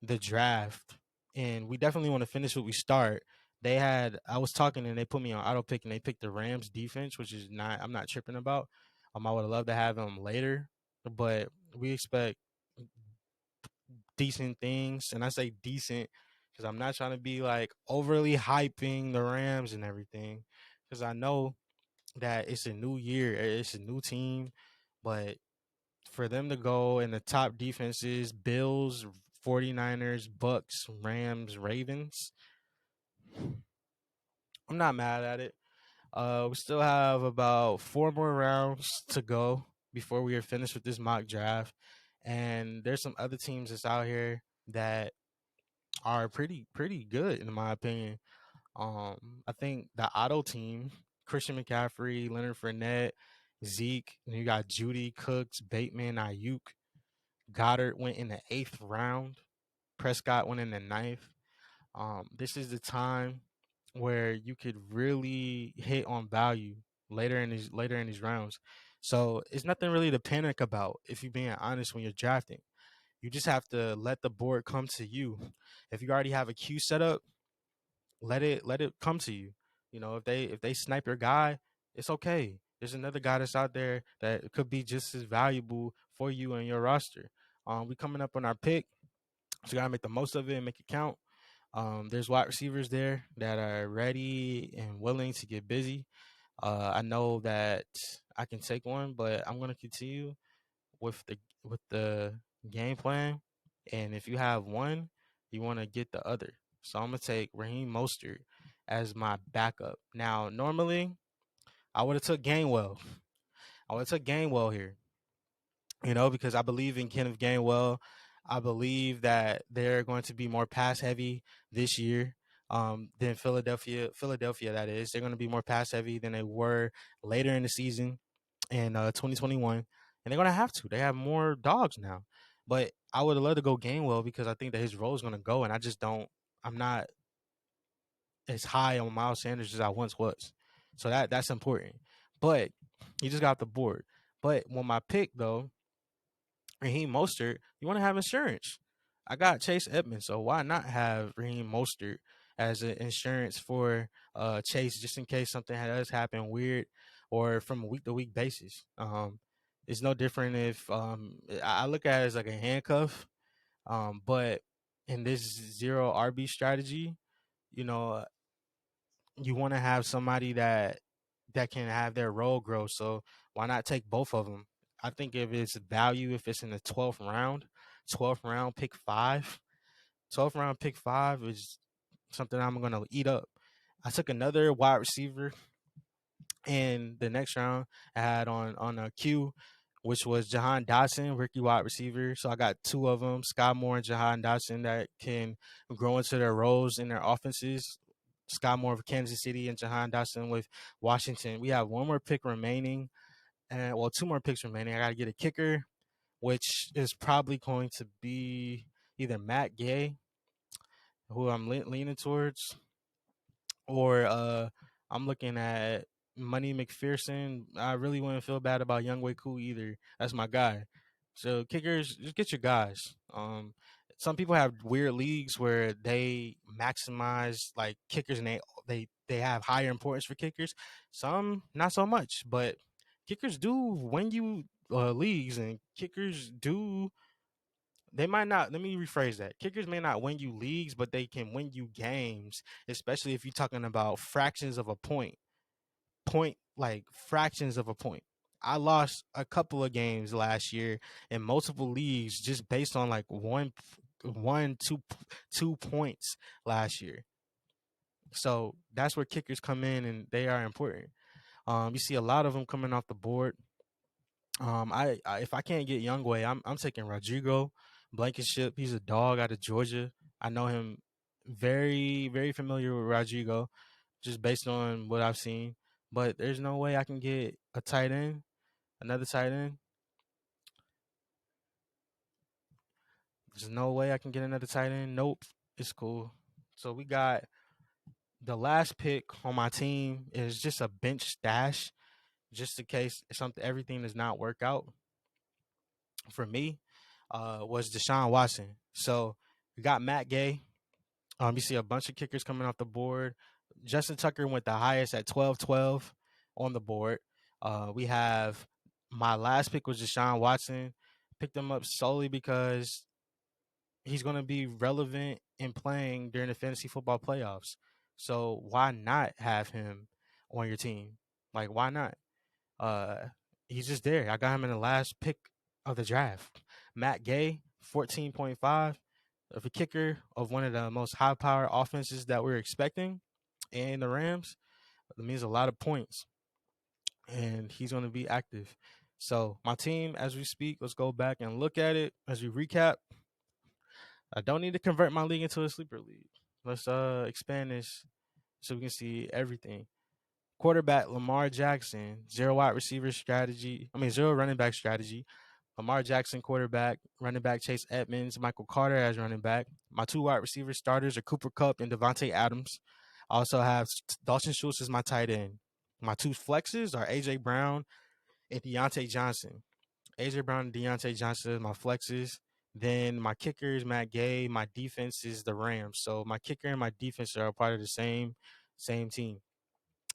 the draft, and we definitely want to finish what we start. I was talking and they put me on auto pick and they picked the Rams defense, which is not I'm not tripping about. I would have loved to have them later, but we expect decent things, and I say decent because I'm not trying to be like overly hyping the Rams and everything, because I know that it's a new year, it's a new team, but for them to go in the top defenses, Bills, 49ers, Bucks, Rams, Ravens, I'm not mad at it. We still have about 4 more rounds to go before we are finished with this mock draft. And there's some other teams that's out here that are pretty good in my opinion. I think the auto team, Christian McCaffrey, Leonard Fournette, Zeke, and you got Judy, Cooks, Bateman, Ayuk. Goddard went in the 8th round. Prescott went in the ninth. This is the time where you could really hit on value later in these rounds. So it's nothing really to panic about if you're being honest when you're drafting. You just have to let the board come to you. If you already have a queue set up, let it come to you. if they snipe your guy, it's okay. There's another guy that's out there that could be just as valuable for you and your roster. We coming up on our pick, so you gotta make the most of it and make it count. There's wide receivers there that are ready and willing to get busy. I know that I can take one, but I'm gonna continue with the game plan. And if you have one, you want to get the other. So I'm gonna take Raheem Mostert as my backup. Now, normally I would have took Gainwell. I would have took Gainwell here, because I believe in Kenneth Gainwell. I believe that they're going to be more pass heavy this year than Philadelphia. Philadelphia, that is, they're going to be more pass heavy than they were later in the season in 2021, and they're going to have to. They have more dogs now, but I would love to go Gainwell because I think that his role is going to go, and I just don't. I'm not as high on Miles Sanders as I once was, so that's important. But he just got off the board. But when my pick though, Raheem Mostert, you want to have insurance. I got Chase Edmonds, so why not have Raheem Mostert as an insurance for Chase, just in case something does happen weird or from a week to week basis. It's no different if I look at it as like a handcuff, but in this zero RB strategy, you know, you want to have somebody that can have their role grow. So why not take both of them? I think if it's value, if it's in the 12th round, pick five, 12th round, pick five is something I'm going to eat up. I took another wide receiver in the next round. I had on a queue, which was Jahan Dotson, rookie wide receiver. So I got two of them, Sky Moore and Jahan Dotson, that can grow into their roles in their offenses. Sky Moore of Kansas City and Jahan Dotson with Washington. We have one more pick remaining, and two more picks remaining. I got to get a kicker, which is probably going to be either Matt Gay, who I'm leaning towards, or I'm looking at Money McPherson. I really wouldn't feel bad about Young Wei Koo either. That's my guy. So kickers, just get your guys. Some people have weird leagues where they maximize like kickers, and they have higher importance for kickers. Some not so much, but kickers do win you leagues, and kickers do. They might not. Let me rephrase that. Kickers may not win you leagues, but they can win you games, especially if you're talking about fractions of a point, like fractions of a point. I lost a couple of games last year in multiple leagues just based on like one, 2 points last year. So that's where kickers come in, and they are important. You see a lot of them coming off the board. I if I can't get Youngway, I'm taking Rodrigo Blankenship. He's a dog out of Georgia. I know him very familiar with Rodrigo, just based on what I've seen. But there's no way I can get a tight end, another tight end. There's no way I can get another tight end. Nope, it's cool. So we got the last pick on my team is just a bench stash, just in case something everything does not work out for me. Was Deshaun Watson. So we got Matt Gay. You see a bunch of kickers coming off the board. Justin Tucker went the highest at 12-12 on the board. We have my last pick was Deshaun Watson. Picked him up solely because he's going to be relevant in playing during the fantasy football playoffs. So why not have him on your team? Like, why not? Uh, he's just there. I got him in the last pick of the draft. Matt Gay, 14.5 of a kicker of one of the most high power offenses that we're expecting in the Rams. It means a lot of points, and he's going to be active. So my team, as we speak, let's go back and look at it as we recap. I don't need to convert my league into a sleeper league. Let's expand this so we can see everything. Quarterback Lamar Jackson, zero wide receiver strategy. Zero running back strategy. Lamar Jackson, quarterback. Running back Chase Edmonds. Michael Carter as running back. My two wide receiver starters are Cooper Kupp and Devontae Adams. I also have Dalton Schultz as my tight end. My two flexes are AJ Brown and Deontay Johnson. AJ Brown and Deontay Johnson as my flexes. Then my kicker is Matt Gay. My defense is the Rams. So my kicker and my defense are a part of the same team.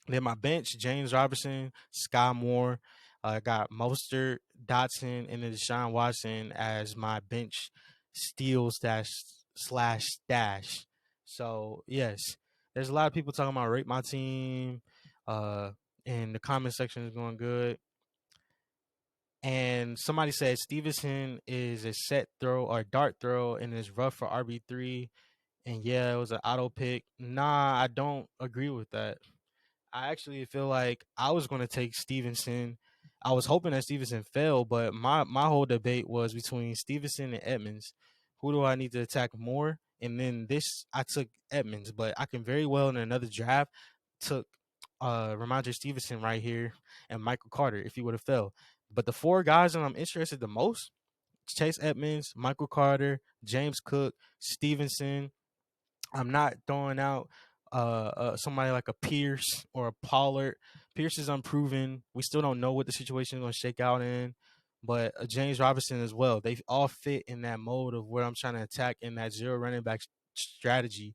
Then my bench: James Robinson, Sky Moore. I got Mostert, Dotson, and then Deshaun Watson as my bench steal slash stash. So yes, there's a lot of people talking about rate my team. Uh, and the comment section is going good. And somebody said Stevenson is a set throw or dart throw and is rough for RB3. And yeah, it was an auto pick. Nah, I don't agree with that. I actually feel like I was going to take Stevenson. I was hoping that Stevenson fell, but my whole debate was between Stevenson and Edmonds. Who do I need to attack more? And then this, I took Edmonds, but I can very well in another draft took Ramondre Stevenson right here and Michael Carter if he would have fell. But the four guys that I'm interested the most: Chase Edmonds, Michael Carter, James Cook, Stevenson. I'm not throwing out somebody like a Pierce or a Pollard. Pierce is unproven. We still don't know what the situation is going to shake out in. But James Robinson as well. They all fit in that mode of where I'm trying to attack in that zero running back strategy.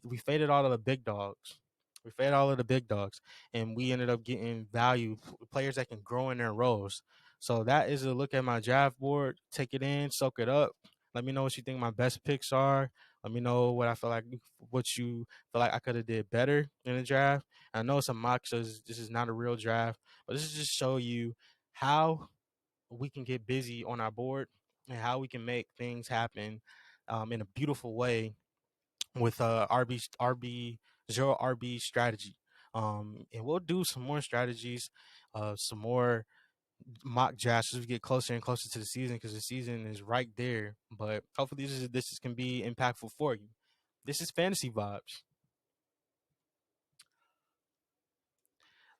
We faded all of the big dogs. We faded all of the big dogs, and we ended up getting value players that can grow in their roles. So that is a look at my draft board. Take it in, soak it up. Let me know what you think my best picks are. Let me know what I feel like, what you feel like I could have did better in the draft. I know it's a mock, so this is not a real draft, but this is just show you how we can get busy on our board and how we can make things happen in a beautiful way with RB zero RB strategy. And we'll do some more strategies, some more mock drafts as we get closer and closer to the season because the season is right there. But hopefully this can be impactful for you. This is Fantasy Vibes.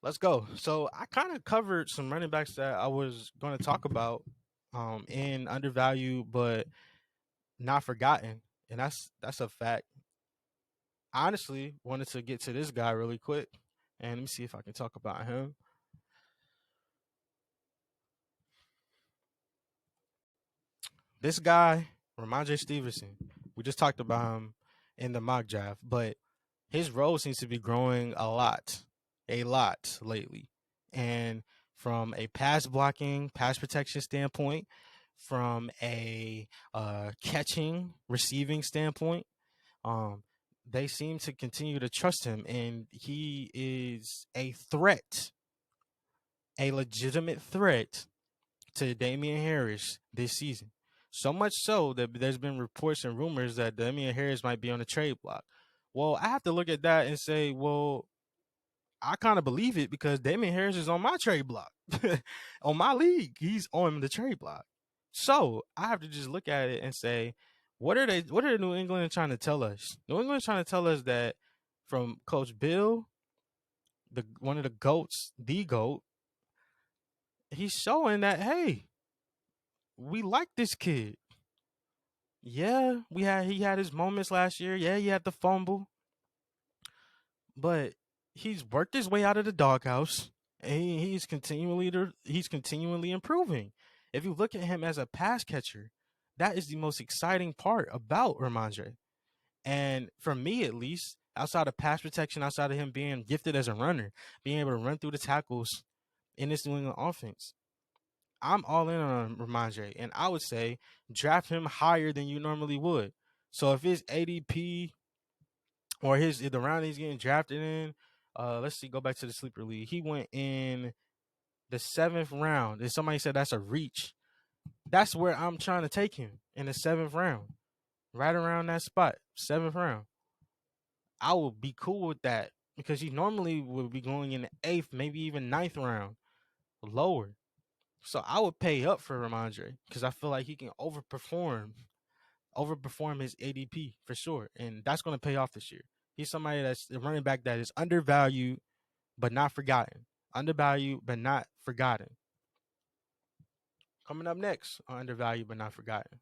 Let's go. So I kind of covered some running backs that I was going to talk about in undervalued but not forgotten, and that's a fact. I honestly wanted to get to this guy really quick, and let me see if I can talk about him. This guy, Ramondre Stevenson, we just talked about him in the mock draft, but his role seems to be growing a lot lately. And from a pass blocking, pass protection standpoint, from a catching, receiving standpoint, um, they seem to continue to trust him, and he is a threat, a legitimate threat to Damian Harris this season. So much so that there's been reports and rumors that Damian Harris might be on the trade block. Well, I have to look at that and say, well, I kind of believe it because Damian Harris is on my trade block. On my league, he's on the trade block. So I have to just look at it and say, what are New England trying to tell us? New England trying to tell us that from Coach Bill, the one of the GOATs, the GOAT, he's showing that, hey, we like this kid. Yeah, he had his moments last year. Yeah, he had the fumble, but he's worked his way out of the doghouse, and he's continually improving. If you look at him as a pass catcher, that is the most exciting part about Ramondre. And for me, at least, outside of pass protection, outside of him being gifted as a runner, being able to run through the tackles in this New England offense, I'm all in on Ramondre, and I would say draft him higher than you normally would. So if his ADP or the round he's getting drafted in, let's see, go back to the sleeper league. He went in the 7th round, and somebody said that's a reach. That's where I'm trying to take him in the 7th round, right around that spot, 7th round. I would be cool with that because he normally would be going in the 8th, maybe even 9th round, lower. So I would pay up for Ramondre because I feel like he can overperform his ADP for sure, and that's going to pay off this year. He's somebody that's a running back that is undervalued but not forgotten. Undervalued but not forgotten. Coming up next on Undervalued but Not Forgotten.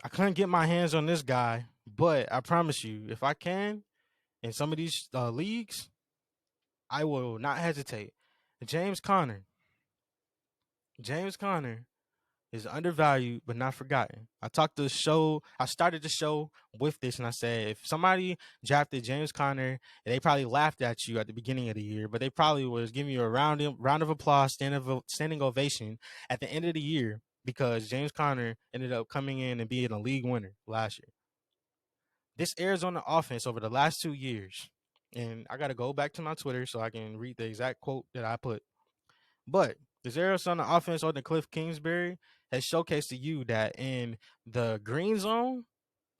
I couldn't get my hands on this guy, but I promise you, if I can, in some of these leagues, I will not hesitate. James Conner. James Conner is undervalued but not forgotten. I started the show with this, and I said if somebody drafted James Conner, they probably laughed at you at the beginning of the year, but they probably was giving you a round of applause, standing ovation at the end of the year because James Conner ended up coming in and being a league winner last year. This Arizona offense over the last 2 years, and I got to go back to my Twitter so I can read the exact quote that I put. But this Arizona offense under Cliff Kingsbury has showcased to you that in the green zone,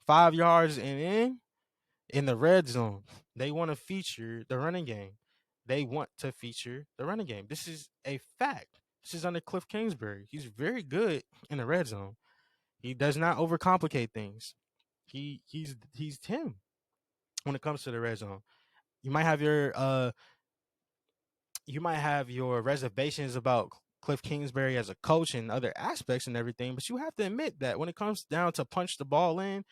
5 yards and in the red zone, they want to feature the running game. They want to feature the running game. This is a fact. This is under Cliff Kingsbury. He's very good in the red zone. He does not overcomplicate things. He's him when it comes to the red zone. You might have your reservations about Cliff Kingsbury as a coach and other aspects and everything, but you have to admit that when it comes down to punch the ball in,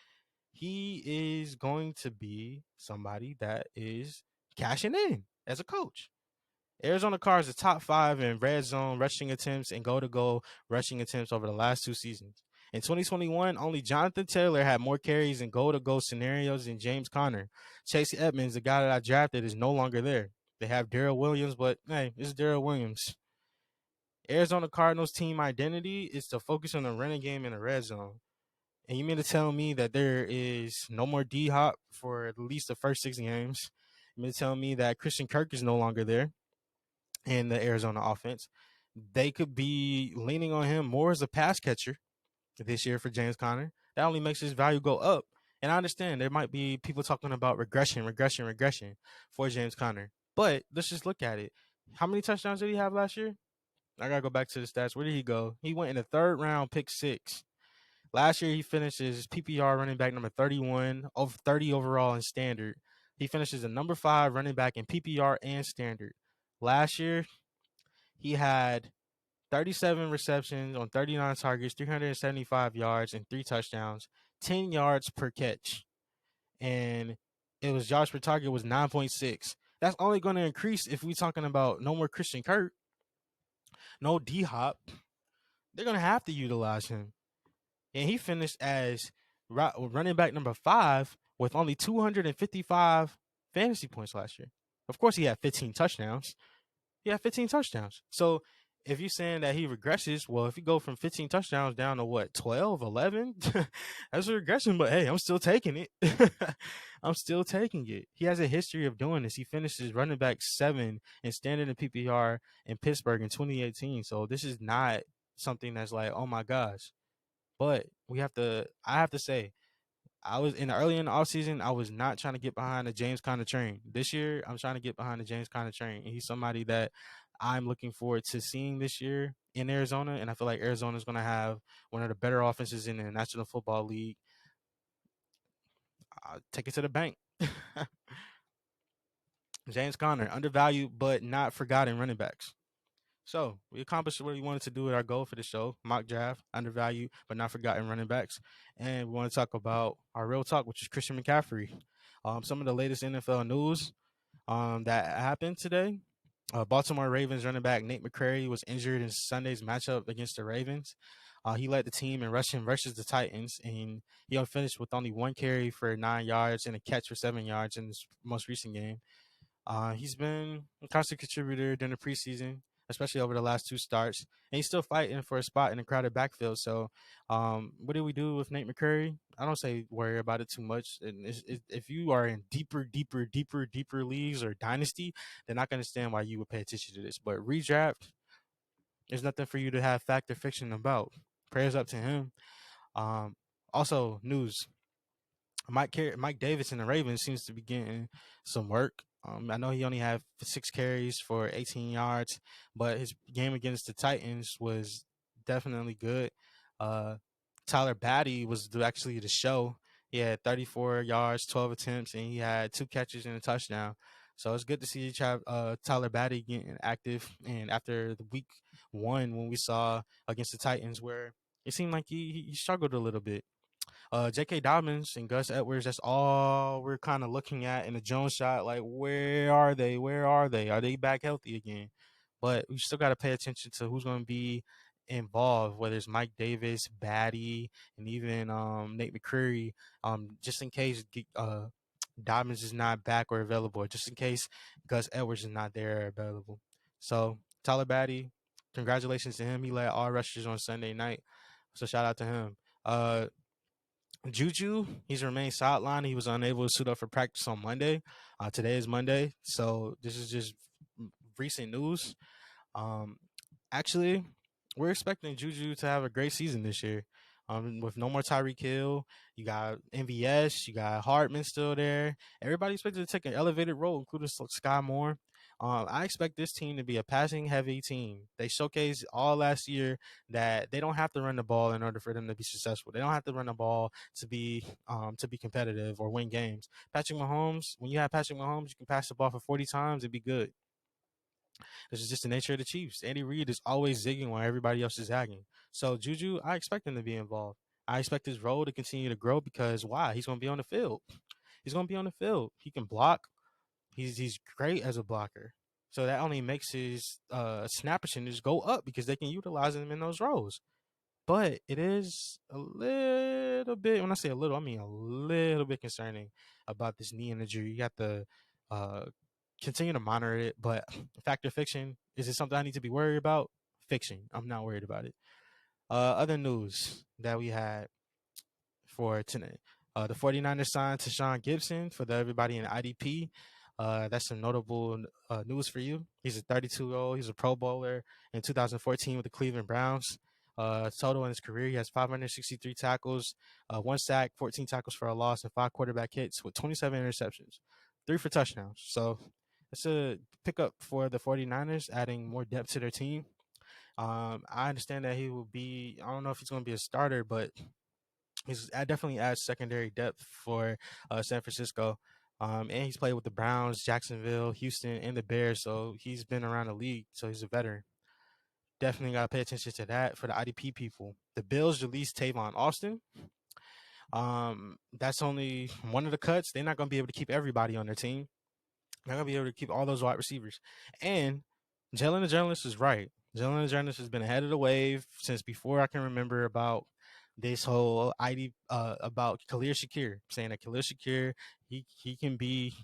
he is going to be somebody that is cashing in as a coach. Arizona Cardinals are top 5 in red zone rushing attempts and goal-to-goal rushing attempts over the last 2 seasons. In 2021, only Jonathan Taylor had more carries in goal-to-goal scenarios than James Conner. Chase Edmonds, the guy that I drafted, is no longer there. They have Darrell Williams, but hey, it's Darrell Williams. Arizona Cardinals team identity is to focus on the running game in the red zone. And you mean to tell me that there is no more D Hop for at least the first 6 games? You mean to tell me that Christian Kirk is no longer there in the Arizona offense? They could be leaning on him more as a pass catcher this year for James Conner. That only makes his value go up. And I understand there might be people talking about regression for James Conner. But let's just look at it. How many touchdowns did he have last year? I gotta go back to the stats. Where did he go? He went in the third round, pick 6. Last year, he finishes PPR running back number 31, of 30 overall in standard. He finishes a number 5 running back in PPR and standard. Last year, he had 37 receptions on 39 targets, 375 yards, and 3 touchdowns, 10 yards per catch. And it was yards per target was 9.6. That's only going to increase if we're talking about no more Christian Kirk, no D Hop. They're going to have to utilize him. And he finished as running back number 5 with only 255 fantasy points last year. Of course, he had 15 touchdowns. So if you're saying that he regresses, well, if you go from 15 touchdowns down to what, 12, 11, that's a regression. But hey, I'm still taking it. I'm still taking it. He has a history of doing this. He finishes running back 7 in standard and PPR in Pittsburgh in 2018. So this is not something that's like, oh my gosh. But I have to say, I was early in the offseason, I was not trying to get behind the James Conner train. This year, I'm trying to get behind the James Conner train. And he's somebody that I'm looking forward to seeing this year in Arizona. And I feel like Arizona is going to have one of the better offenses in the National Football League. I'll take it to the bank. James Conner, undervalued but not forgotten running backs. So we accomplished what we wanted to do with our goal for the show: mock draft, undervalued but not forgotten running backs, and we want to talk about our real talk, which is Christian McCaffrey. Some of the latest NFL news that happened today. Baltimore Ravens running back Nate McCrary was injured in Sunday's matchup against the Ravens. He led the team in rushing versus the Titans, and he finished with only 1 carry for 9 yards and a catch for 7 yards in his most recent game. He's been a constant contributor during the preseason, especially over the last 2 starts, and he's still fighting for a spot in the crowded backfield. So, what do we do with Nate McCurry? I don't say worry about it too much. And if you are in deeper leagues or dynasty, then I can understand why you would pay attention to this. But redraft, there's nothing for you to have fact or fiction about. Prayers up to him. Also, news. Mike Davis and the Ravens seems to be getting some work. I know he only had 6 carries for 18 yards, but his game against the Titans was definitely good. Uh, Tyler Batty was actually the show. He had 34 yards, 12 attempts, and he had 2 catches and a touchdown. So it's good to see Tyler Batty getting active. And after the week 1, when we saw against the Titans, where it seemed like he struggled a little bit. J.K. Dobbins and Gus Edwards, that's all we're kind of looking at in the Jones shot. Like, where are they? Where are they? Are they back healthy again? But we still got to pay attention to who's going to be involved, whether it's Mike Davis, Batty, and even Nate McCreary, just in case Dobbins is not back or available, or just in case Gus Edwards is not there or available. So Tyler Batty, congratulations to him. He led all rushers on Sunday night. So shout out to him. Juju, he's remained sidelined. He was unable to suit up for practice on Monday. Today is Monday, so this is just recent news. Um, Actually, we're expecting Juju to have a great season this year. With no more Tyreek Hill, you got MVS, you got Hartman still there. Everybody expected to take an elevated role, including Sky Moore. I expect this team to be a passing heavy team. They showcased all last year that they don't have to run the ball in order for them to be successful. They don't have to run the ball to be competitive or win games. Patrick Mahomes, when you have Patrick Mahomes, you can pass the ball for 40 times and be good. This is just the nature of the Chiefs. Andy Reid is always zigging while everybody else is zagging. So Juju, I expect him to be involved. I expect his role to continue to grow because why? He's going to be on the field. He's going to be on the field. He can block. He's great as a blocker. So that only makes his snap percentage go up because they can utilize him in those roles. But it is a little bit, when I say a little, I mean a little bit concerning about this knee injury. You have to uh, continue to monitor it. But fact or fiction, is it something I need to be worried about? Fiction. I'm not worried about it. Other news that we had for tonight. The 49ers signed to Sean Gibson for everybody in IDP. That's some notable news for you. He's a 32-year-old. He's a Pro Bowler in 2014 with the Cleveland Browns. Total in his career, he has 563 tackles, 1 sack, 14 tackles for a loss, and 5 quarterback hits with 27 interceptions, 3 for touchdowns. So it's a pickup for the 49ers, adding more depth to their team. I understand that he will be, I don't know if he's going to be a starter, but he's definitely adds secondary depth for San Francisco. And he's played with the Browns, Jacksonville, Houston, and the Bears. So he's been around the league. So he's a veteran. Definitely got to pay attention to that for the IDP people. The Bills released Tavon Austin. That's only one of the cuts. They're not going to be able to keep everybody on their team. They're going to be able to keep all those wide receivers. And Jalen the journalist is right. Jalen the journalist has been ahead of the wave since before I can remember about this whole ID about Khalil Shakir, saying that Khalil Shakir, he can be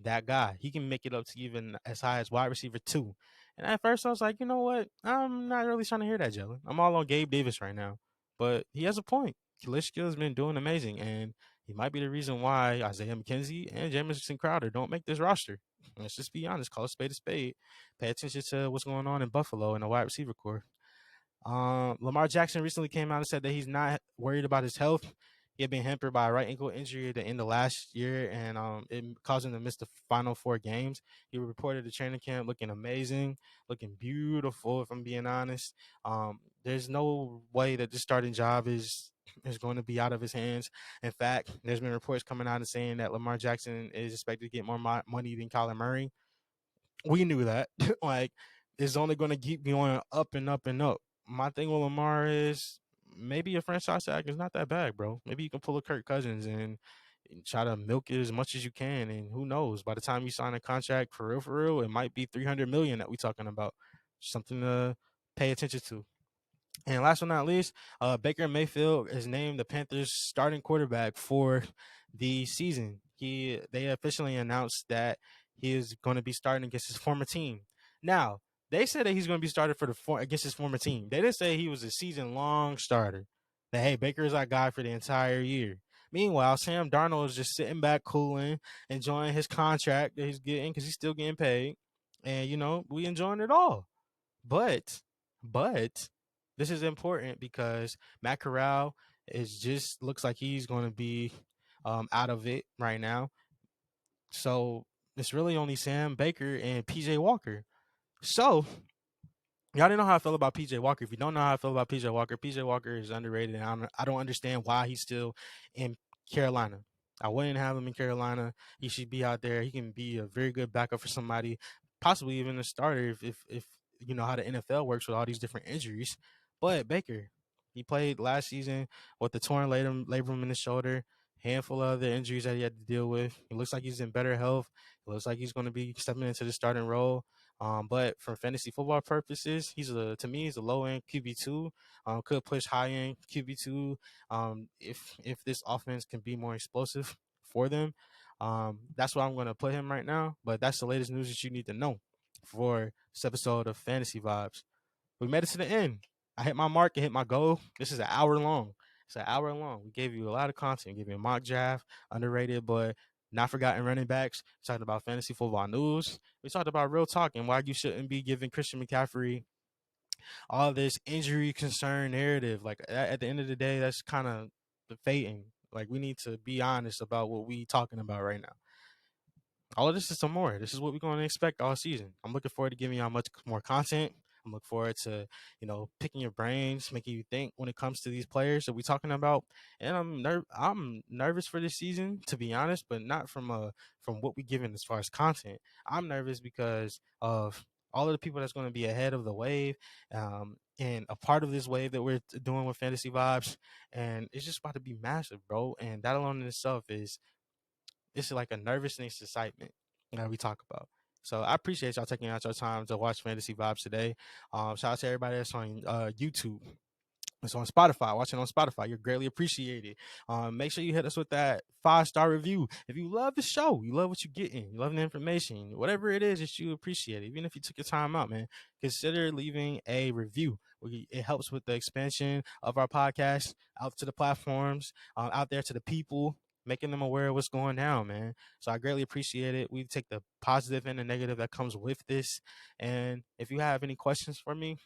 that guy. He can make it up to even as high as wide receiver 2. And at first I was like, you know what? I'm not really trying to hear that, Jalen. I'm all on Gabe Davis right now. But he has a point. Khalil Shakir has been doing amazing, and he might be the reason why Isaiah McKenzie and Jamison Crowder don't make this roster. Let's just be honest. Call a spade a spade. Pay attention to what's going on in Buffalo in the wide receiver core. Lamar Jackson recently came out and said that he's not worried about his health. He had been hampered by a right ankle injury at the end of last year, and it caused him to miss the final 4 games. He reported to training camp looking amazing, looking beautiful, if I'm being honest. There's no way that this starting job is going to be out of his hands. In fact, there's been reports coming out and saying that Lamar Jackson is expected to get more money than Kyler Murray. We knew that. Like, it's only going to keep going up and up and up. My thing with Lamar is maybe a franchise tag is not that bad, bro. Maybe you can pull a Kirk Cousins and try to milk it as much as you can. And who knows? By the time you sign a contract for real, it might be 300 million that we're talking about. Something to pay attention to. And last but not least, Baker Mayfield is named the Panthers' starting quarterback for the season. They officially announced that he is going to be starting against his former team. Now, they said that he's going to be started against his former team. They didn't say he was a season-long starter. That, hey, Baker is our guy for the entire year. Meanwhile, Sam Darnold is just sitting back, cooling, enjoying his contract that he's getting because he's still getting paid. And, we enjoying it all. But this is important because Matt Corral looks like he's going to be out of it right now. So it's really only Sam Baker and PJ Walker. So y'all didn't know how I feel about PJ Walker. If you don't know how I feel about PJ Walker is underrated, and I don't understand why he's still in Carolina. I wouldn't have him in Carolina. He should be out there. He can be a very good backup for somebody, possibly even a starter if you know how the NFL works with all these different injuries. But Baker, he played last season with the torn labrum in his shoulder, handful of other injuries that he had to deal with. He looks like he's in better health. It looks like he's going to be stepping into the starting role. But for fantasy football purposes, to me he's a low end QB2. Could push high end QB2. If this offense can be more explosive for them, that's why I'm going to put him right now. But that's the latest news that you need to know for this episode of Fantasy Vibes. We made it to the end. I hit my mark. I hit my goal. This is an hour long. It's an hour long. We gave you a lot of content. We gave you a mock draft, underrated but not forgotten running backs. We talked about fantasy football news. We talked about real talk and why you shouldn't be giving Christian McCaffrey all this injury concern narrative. Like at the end of the day, that's kind of the fating. Like we need to be honest about what we talking about right now. All of this is some more. This is what we're going to expect all season. I'm looking forward to giving y'all much more content. I'm looking forward to, picking your brains, making you think when it comes to these players that we're talking about. And I'm nervous for this season, to be honest, but not from what we given as far as content. I'm nervous because of all of the people that's going to be ahead of the wave, and a part of this wave that we're doing with Fantasy Vibes, and it's just about to be massive, bro. And that alone in itself is it's like a nervousness excitement that we talk about. So I appreciate y'all taking out your time to watch Fantasy Vibes today. Shout out to everybody that's on YouTube. It's on Spotify. Watching on Spotify, you're greatly appreciated. Make sure you hit us with that 5-star review. If you love the show, you love what you're getting, you love the information, whatever it is that you appreciate, even if you took your time out, man, consider leaving a review. It helps with the expansion of our podcast out to the platforms, out there to the people, making them aware of what's going down, man. So I greatly appreciate it. We take the positive and the negative that comes with this. And if you have any questions for me,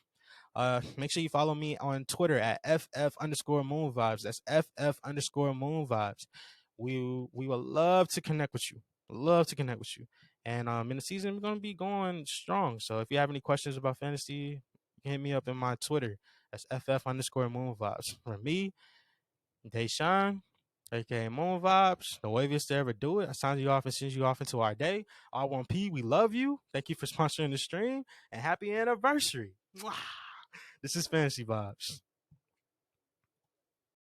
make sure you follow me on Twitter at FF_MoonVibes. That's FF_MoonVibes. We would love to connect with you. Love to connect with you. And in the season, we're gonna be going strong. So if you have any questions about fantasy, you can hit me up in my Twitter. That's FF_MoonVibes. For me, Deshaun, aka Moon Vibes, the waviest to ever do it. I sign you off and send you off into our day. R1P, we love you. Thank you for sponsoring the stream and happy anniversary. Mwah. This is Fantasy Vibes.